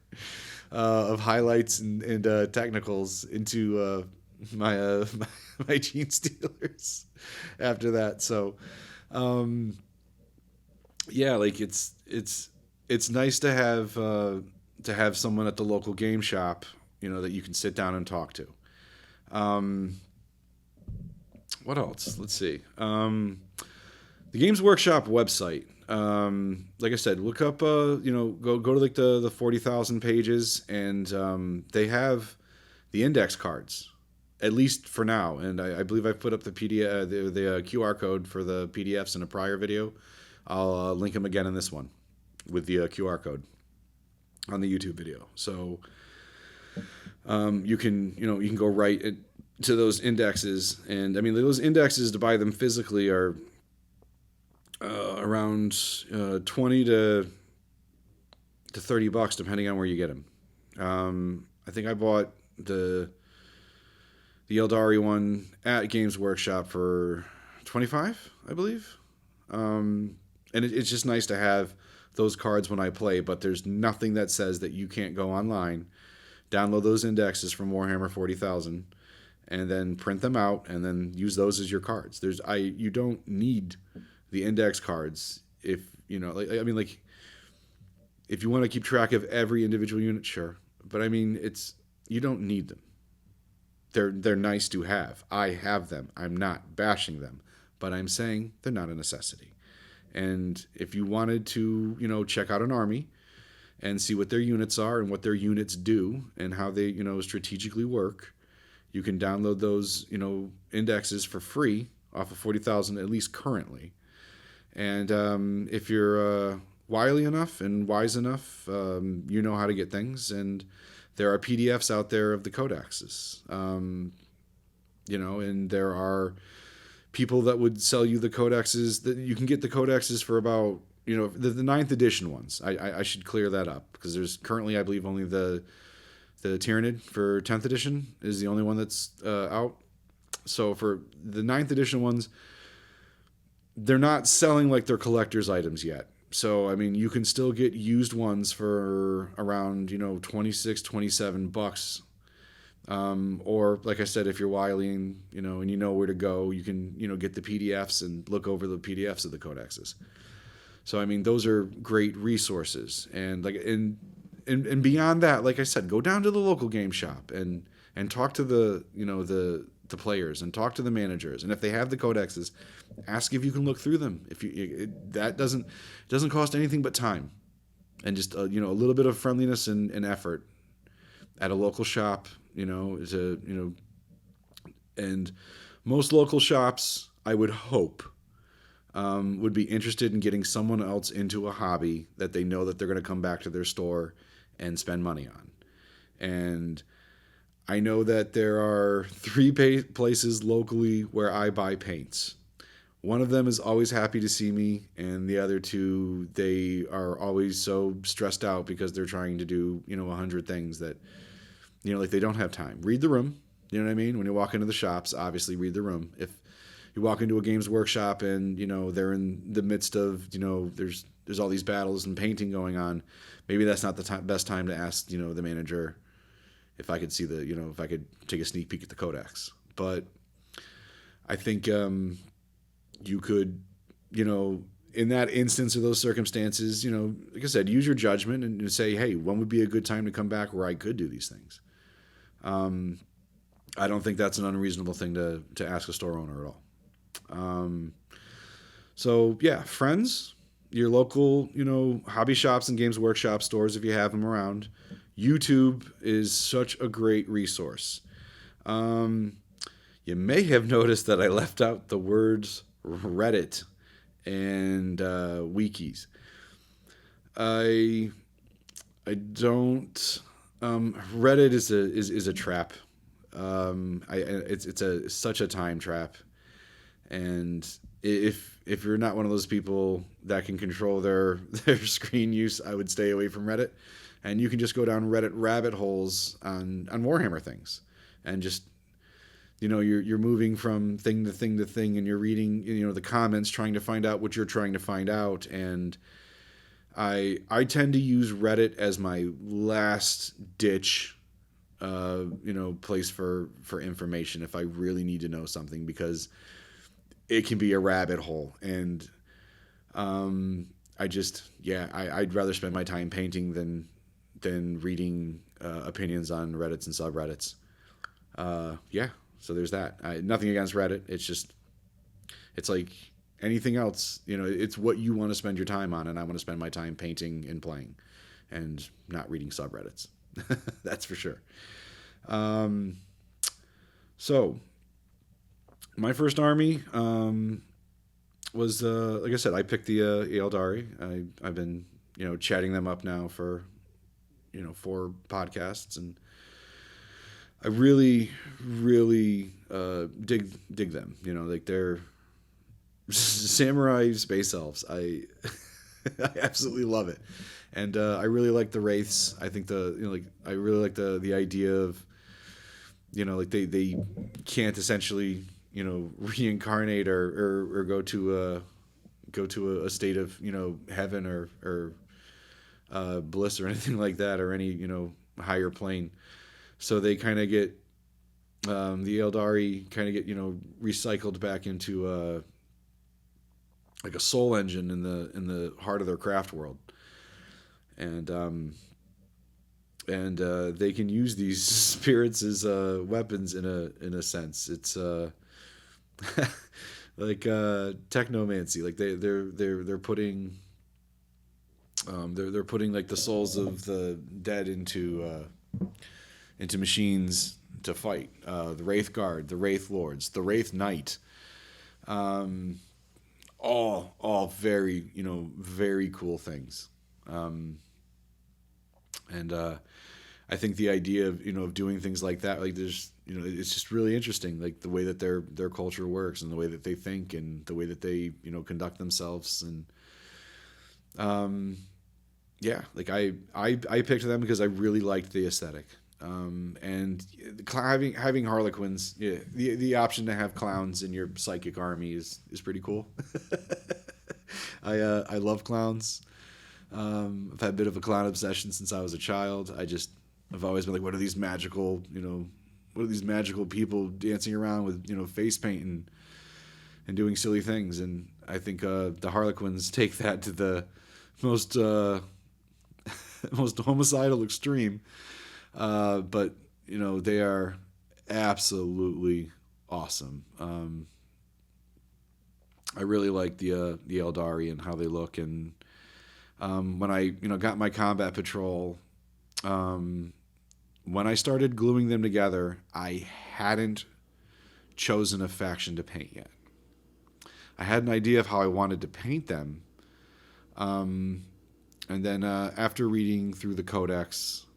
of highlights and technicals into my my Gene Stealers after that. So yeah, like it's nice to have someone at the local game shop, that you can sit down and talk to. What else? Let's see. The Games Workshop website. Like I said, look up. Go to like the 40,000 pages, and they have the index cards, at least for now. And I believe I've put up the PDF, the QR code for the PDFs in a prior video. I'll link them again in this one with the QR code on the YouTube video. So you can go right to those indexes, and I mean those indexes to buy them physically are around $20 to $30 depending on where you get them. I think I bought the Eldari one at Games Workshop for $25, I believe. And it's just nice to have those cards when I play, but there's nothing that says that you can't go online, download those indexes from Warhammer 40,000, and then print them out and then use those as your cards. You don't need the index cards if if you want to keep track of every individual unit, sure, but I mean you don't need them. They're nice to have. I have them. I'm not bashing them, but I'm saying they're not a necessity. And if you wanted to, check out an army and see what their units are and what their units do and how they, strategically work, you can download those, indexes for free off of 40,000, at least currently. And if you're wily enough and wise enough, you know how to get things. And there are PDFs out there of the codexes, and there are people that would sell you the codexes. That you can get the codexes for about, the 9th edition ones. I should clear that up because there's currently, I believe, only the Tyranid for 10th edition is the only one that's out. So for the 9th edition ones, they're not selling like they're collector's items yet. So, I mean, you can still get used ones for around, $26, $27. Or like I said, if you're wily and, and you know where to go, you can, get the PDFs and look over the PDFs of the codexes. So, I mean, those are great resources. And and beyond that, like I said, go down to the local game shop and talk to the players and talk to the managers. And if they have the codexes, ask if you can look through them. That doesn't cost anything but time and just a little bit of friendliness and effort at a local shop. And most local shops, I would hope, would be interested in getting someone else into a hobby that they know that they're going to come back to their store and spend money on. And I know that there are 3 places locally where I buy paints. One of them is always happy to see me, and the other 2, they are always so stressed out because they're trying to do 100 things that like they don't have time. Read the room. You know what I mean? When you walk into the shops, obviously read the room. If you walk into a Games Workshop and, they're in the midst of, there's all these battles and painting going on, maybe that's not the best time to ask, the manager if I could see if I could take a sneak peek at the codex. But I think you could, in that instance or those circumstances, like I said, use your judgment and say, hey, when would be a good time to come back where I could do these things? I don't think that's an unreasonable thing to ask a store owner at all. So yeah, friends, your local, hobby shops and Games Workshop stores, if you have them around. YouTube is such a great resource. You may have noticed that I left out the words Reddit and wikis. I don't. Reddit is a trap. It's such a time trap, and if you're not one of those people that can control their screen use, I would stay away from Reddit And you can just go down Reddit rabbit holes on Warhammer things, and just, you're moving from thing to thing to thing, and you're reading, the comments, trying to find out what you're trying to find out. And I tend to use Reddit as my last ditch, place for information if I really need to know something, because it can be a rabbit hole. And I'd rather spend my time painting than reading opinions on Reddits and subreddits. So there's that. Nothing against Reddit. It's like anything else. It's what you want to spend your time on, and I want to spend my time painting and playing, and not reading subreddits. That's for sure. So my first army was, like I said, I picked the Eldari. I've been chatting them up now for 4 podcasts, and I really, really dig them. Like, they're samurai space elves. I absolutely love it, and I really like the wraiths. I think I really like the idea of they can't essentially reincarnate or go to a state of heaven or bliss or anything like that, or any higher plane. So they kind of get the Eldari kind of get recycled back into like a soul engine in the heart of their craft world, and they can use these spirits as weapons in a sense. It's like technomancy. Like they're putting they're putting like the souls of the dead into machines to fight. The Wraith Guard, the Wraith Lords, the Wraith Knight. All very very cool things. And I think the idea of doing things like that, like there's it's just really interesting, like the way that their culture works, and the way that they think, and the way that they conduct themselves. And like I picked them because I really liked the aesthetic. And having Harlequins, the option to have clowns in your psychic army is pretty cool. I love clowns. I've had a bit of a clown obsession since I was a child. I've always been like, what are these magical people dancing around with face paint and doing silly things? And I think the Harlequins take that to the most most homicidal extreme. But they are absolutely awesome. I really like the Eldari and how they look. And when I got my combat patrol, when I started gluing them together, I hadn't chosen a faction to paint yet. I had an idea of how I wanted to paint them, and then after reading through the codex,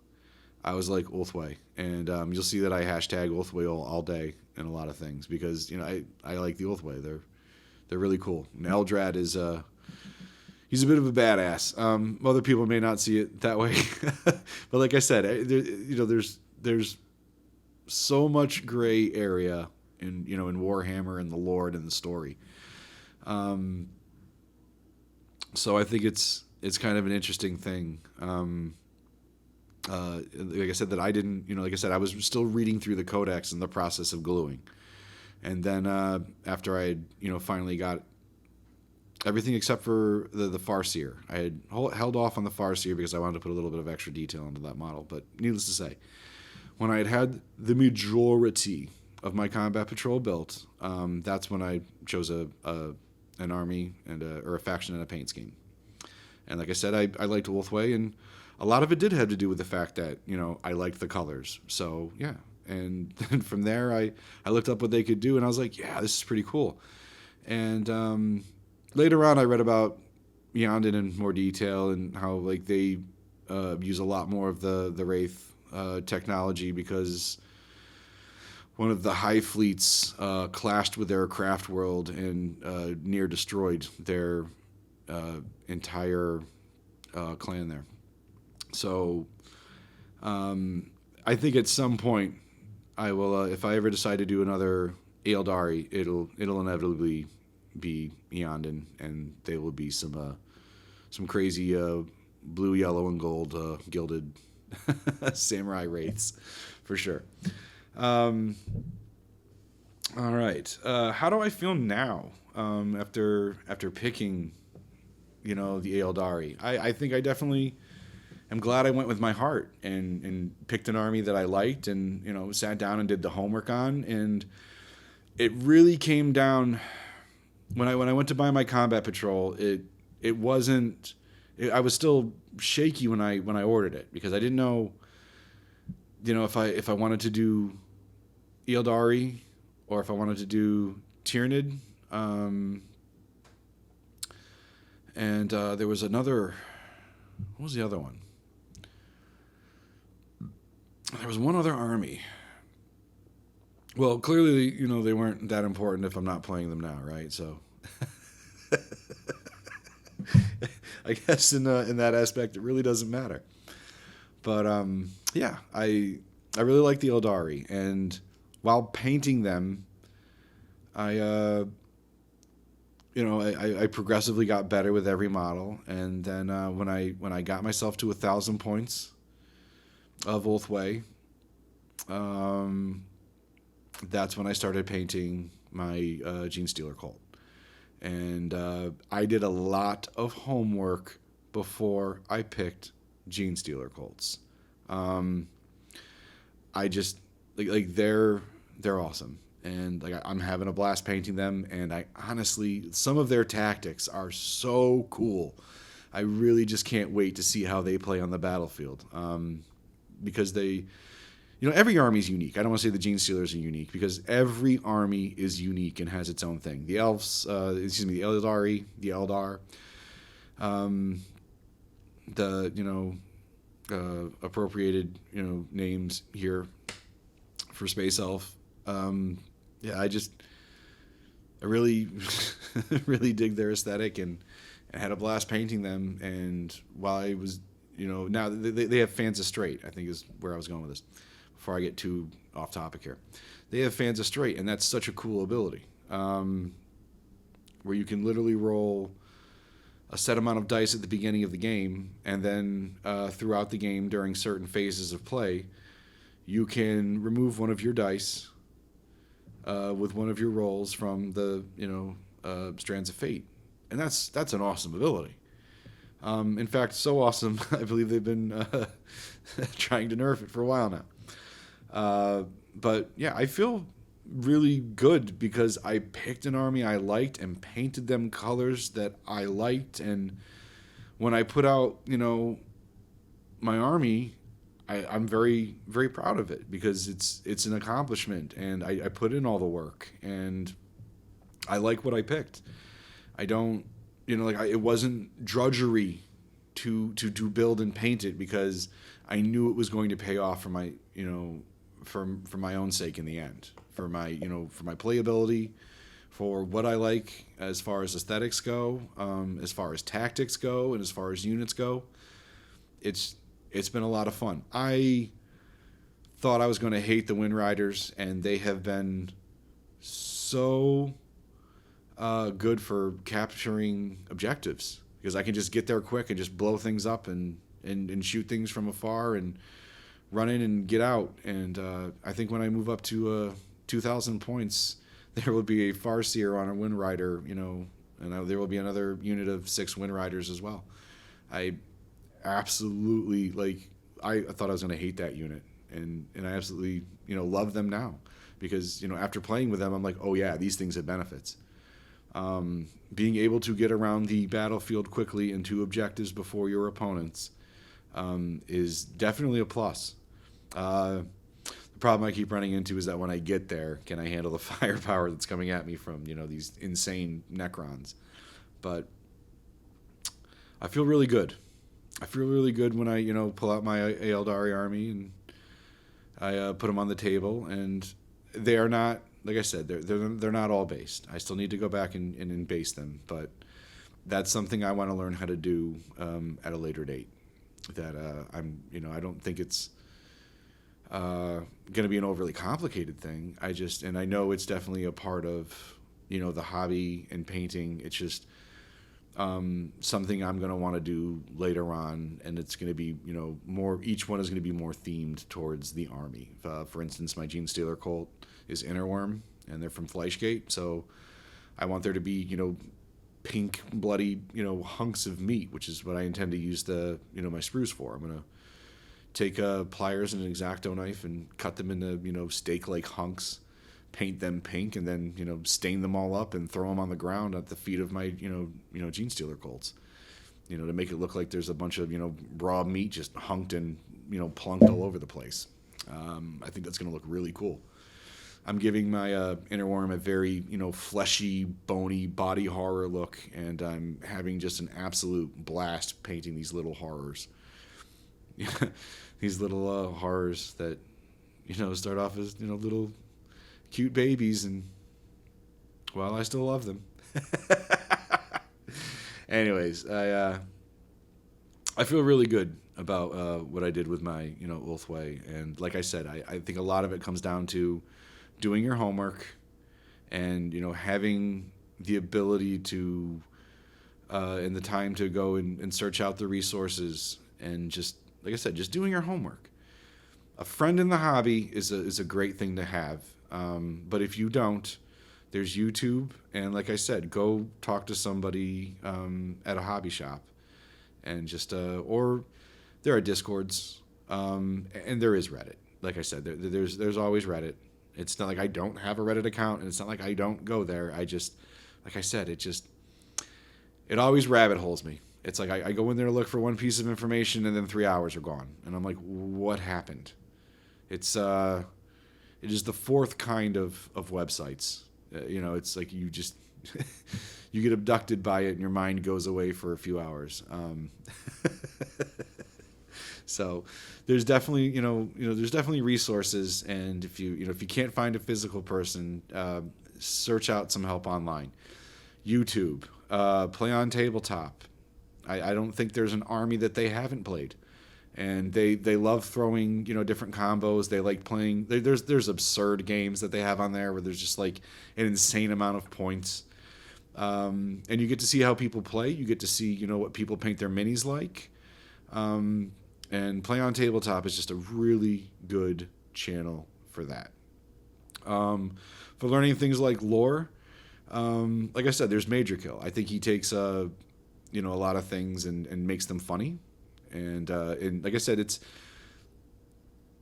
I was like, Ulthwé. And you'll see that I hashtag Ulthwé all day in a lot of things, because I like the Ulthwé. They're really cool. And Eldrad is he's a bit of a badass. Other people may not see it that way, but like I said, there's so much gray area in Warhammer and the Lord and the story. So I think it's kind of an interesting thing. Like I said, that I didn't, like I said, I was still reading through the codex in the process of gluing. And then after I had, finally got everything except for the Farseer. I had held off on the Farseer because I wanted to put a little bit of extra detail into that model. But needless to say, when I had the majority of my combat patrol built, that's when I chose an army or a faction and a paint scheme. And like I said, I liked Ulthwé, and a lot of it did have to do with the fact that I liked the colors. So yeah, and then from there I looked up what they could do, and I was like, yeah, this is pretty cool. And later on, I read about Yondon in more detail, and how like they use a lot more of the Wraith technology, because one of the High Fleets clashed with their craft world and near destroyed their entire clan there. So I think at some point I will, if I ever decide to do another Eldari, it'll inevitably be Eondon, and they will be some crazy blue, yellow, and gold gilded samurai wraiths, for sure. All right. How do I feel now after picking, the Eldari? I think I definitely am glad I went with my heart and picked an army that I liked and sat down and did the homework on. And it really came down when I went to buy my combat patrol. It wasn't. I was still shaky when I ordered it because I didn't know, if I wanted to do Eldari or if I wanted to do Tyrannid. And there was another. What was the other one? There was one other army. Well, clearly, they weren't that important if I'm not playing them now, right? So, I guess in that aspect, it really doesn't matter. But yeah, I really like the Eldari, and while painting them, I progressively got better with every model, and then when I got myself to 1,000 points of Ulthway, that's when I started painting my Genestealer Cult. And I did a lot of homework before I picked Genestealer Cults. I just like they're awesome, and I'm having a blast painting them. And I honestly, some of their tactics are so cool. I really just can't wait to see how they play on the battlefield, because they. Every army is unique. I don't want to say the Genestealers are unique because every army is unique and has its own thing. The Elves, the Eldari, the Eldar, the appropriated names here for Space Elf. Yeah, I really really dig their aesthetic and had a blast painting them. And while I was now they have fans of straight, I think is where I was going with this. Before I get too off topic here, they have fans of straight, and that's such a cool ability, where you can literally roll a set amount of dice at the beginning of the game, and then throughout the game during certain phases of play, you can remove one of your dice with one of your rolls from the Strands of Fate, and that's an awesome ability. In fact, so awesome, I believe they've been trying to nerf it for a while now. But yeah, I feel really good because I picked an army I liked and painted them colors that I liked. And when I put out, my army, I'm very, very proud of it because it's an accomplishment, and I put in all the work, and I like what I picked. I don't, it wasn't drudgery to build and paint it because I knew it was going to pay off for my, for my own sake in the end, for my playability, for what I like as far as aesthetics go, as far as tactics go, and as far as units go. It's been a lot of fun. I thought I was going to hate the Wind Riders, and they have been so good for capturing objectives because I can just get there quick and just blow things up and shoot things from afar and run in and get out. And I think when I move up to 2,000 points, there will be a Farseer on a Wind Rider, and there will be another unit of 6 Wind Riders as well. I absolutely, I thought I was going to hate that unit, and I absolutely, love them now because, after playing with them, I'm like, oh yeah, these things have benefits. Being able to get around the battlefield quickly and to objectives before your opponents is definitely a plus. The problem I keep running into is that when I get there, can I handle the firepower that's coming at me from, these insane Necrons? But I feel really good. I feel really good when I, pull out my Eldari army and I put them on the table, and they are not, like I said, they're not all based. I still need to go back and base them, but that's something I want to learn how to do at a later date. that I don't think it's going to be an overly complicated thing. And I know it's definitely a part of, the hobby and painting. It's just something I'm going to want to do later on, and it's going to be, more, each one is going to be more themed towards the army. For instance, my Gene Stealer Colt is Innerworm, and they're from Fleischgate, so I want there to be, pink, bloody, hunks of meat, which is what I intend to use my sprues for. I'm going to take pliers and an X-Acto knife and cut them into, steak-like hunks, paint them pink, and then, stain them all up and throw them on the ground at the feet of my, Gene Stealer Colts, to make it look like there's a bunch of, raw meat just hunked and, plunked all over the place. I think that's going to look really cool. I'm giving my Innerworm a very, fleshy, bony body horror look, and I'm having just an absolute blast painting these little horrors. These little horrors that, start off as, little cute babies, and, well, I still love them. Anyways, I feel really good about what I did with my, Ulthway, and like I said, I think a lot of it comes down to doing your homework and, having the ability to and the time to go and search out the resources, and just, like I said, just doing your homework. A friend in the hobby is a great thing to have, but if you don't, there's YouTube, and like I said, go talk to somebody at a hobby shop, and just or there are Discords, and there is Reddit. Like I said, there's always Reddit. It's not like I don't have a Reddit account, and it's not like I don't go there. I just, like I said, it always rabbit holes me. It's like I go in there to look for one piece of information, and then 3 hours are gone, and I'm like, what happened? It is the fourth kind of websites. It's like you just you get abducted by it, and your mind goes away for a few hours. So there's definitely, there's definitely resources, and if you can't find a physical person, search out some help online. YouTube, play on tabletop. I don't think there's an army that they haven't played, and they love throwing, different combos. They like playing. There's absurd games that they have on there where there's just like an insane amount of points, and you get to see how people play. You get to see, what people paint their minis like. And Play on Tabletop is just a really good channel for that. For learning things like lore, like I said, there's Major Kill. I think he takes a lot of things and makes them funny. And like I said, it's,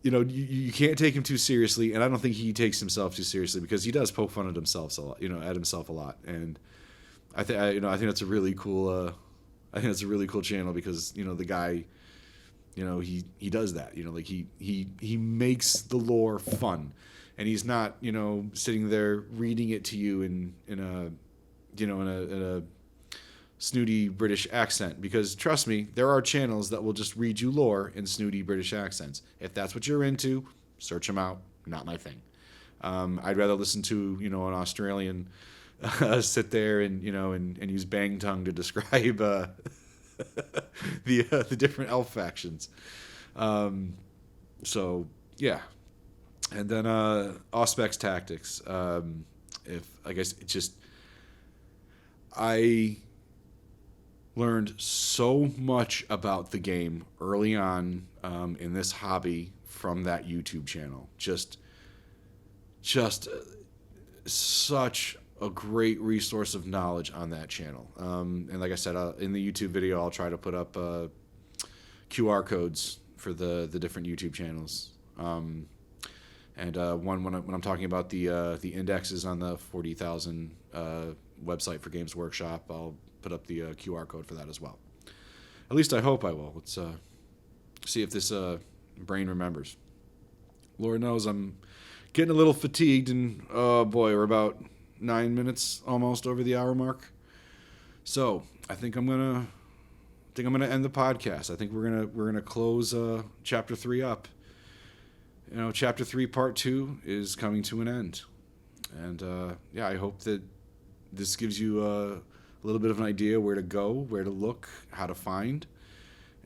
you can't take him too seriously, and I don't think he takes himself too seriously, because he does poke fun at himself a lot, at himself a lot. And I think that's a really cool. I think that's a really cool channel, because the guy, he does that. Like he makes the lore fun, and he's not sitting there reading it to you in a snooty British accent, because trust me, there are channels that will just read you lore in snooty British accents. If that's what you're into, search them out. Not my thing. I'd rather listen to an Australian sit there and and use bang tongue to describe the different elf factions. So yeah, and then Auspex Tactics. If I guess it just I learned so much about the game early on in this hobby from that YouTube channel. Just such a great resource of knowledge on that channel. And like I said, in the YouTube video, I'll try to put up QR codes for the different YouTube channels. And one when I'm talking about the indexes on the 40,000 website for Games Workshop, I'll put up the QR code for that as well. At least I hope I will. Let's see if this brain remembers. Lord knows I'm getting a little fatigued, and oh boy, we're about 9 minutes almost over the hour mark. So I think I'm gonna end the podcast. I think we're gonna close chapter 3 up. Chapter 3 part 2 is coming to an end, and yeah, I hope that this gives you a little bit of an idea where to go, where to look, how to find,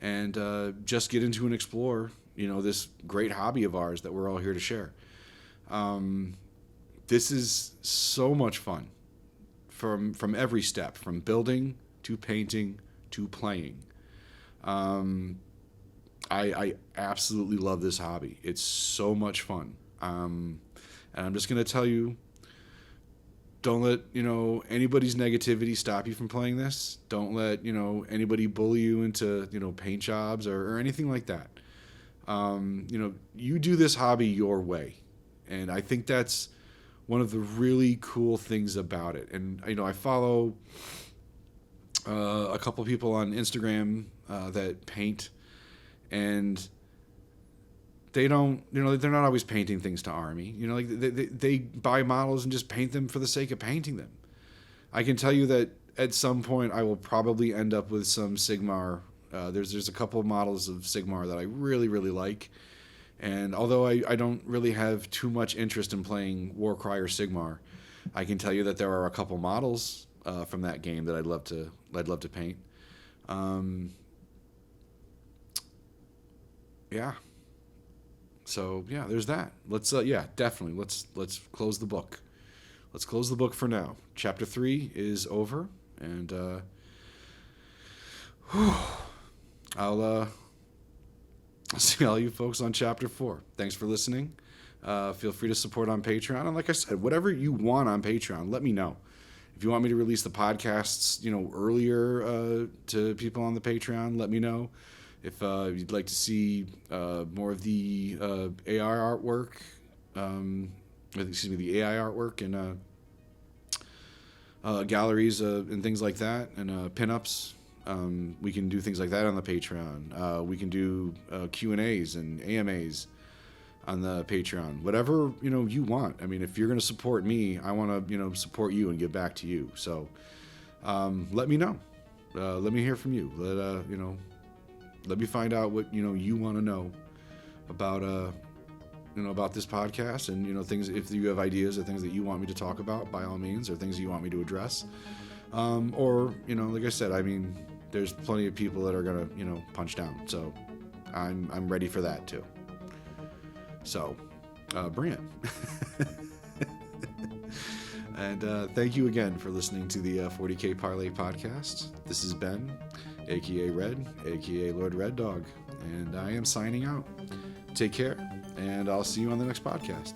and just get into and explore, this great hobby of ours that we're all here to share. This is so much fun from every step, from building to painting to playing. I absolutely love this hobby. It's so much fun. And I'm just going to tell you, don't let, anybody's negativity stop you from playing this. Don't let, anybody bully you into, paint jobs or anything like that. You do this hobby your way. And I think that's one of the really cool things about it. And, I follow a couple people on Instagram that paint, and they don't, they're not always painting things to Army. Like they buy models and just paint them for the sake of painting them. I can tell you that at some point I will probably end up with some Sigmar. There's a couple of models of Sigmar that I really, really like. And although I don't really have too much interest in playing Warcry or Sigmar, I can tell you that there are a couple models from that game that I'd love to paint. Yeah. So yeah, there's that. Let's definitely let's close the book. Let's close the book for now. Chapter 3 is over, and I'll see all you folks on Chapter 4. Thanks for listening. Feel free to support on Patreon, and like I said, whatever you want on Patreon, let me know. If you want me to release the podcasts, earlier to people on the Patreon, let me know. If you'd like to see more of the AR artwork, the AI artwork and galleries and things like that, and pinups, we can do things like that on the Patreon. We can do Q&As and AMAs on the Patreon. Whatever you want. I mean, if you're going to support me, I want to support you and give back to you. So let me know. Let me hear from you. Let me find out what you want to know about about this podcast, and things. If you have ideas or things that you want me to talk about, by all means, or things you want me to address, or like I said, I mean, there's plenty of people that are gonna punch down. So I'm ready for that too. So, Brant. And thank you again for listening to the 40K Parley podcast. This is Ben, a.k.a. Red, a.k.a. Lord Red Dog, and I am signing out. Take care, and I'll see you on the next podcast.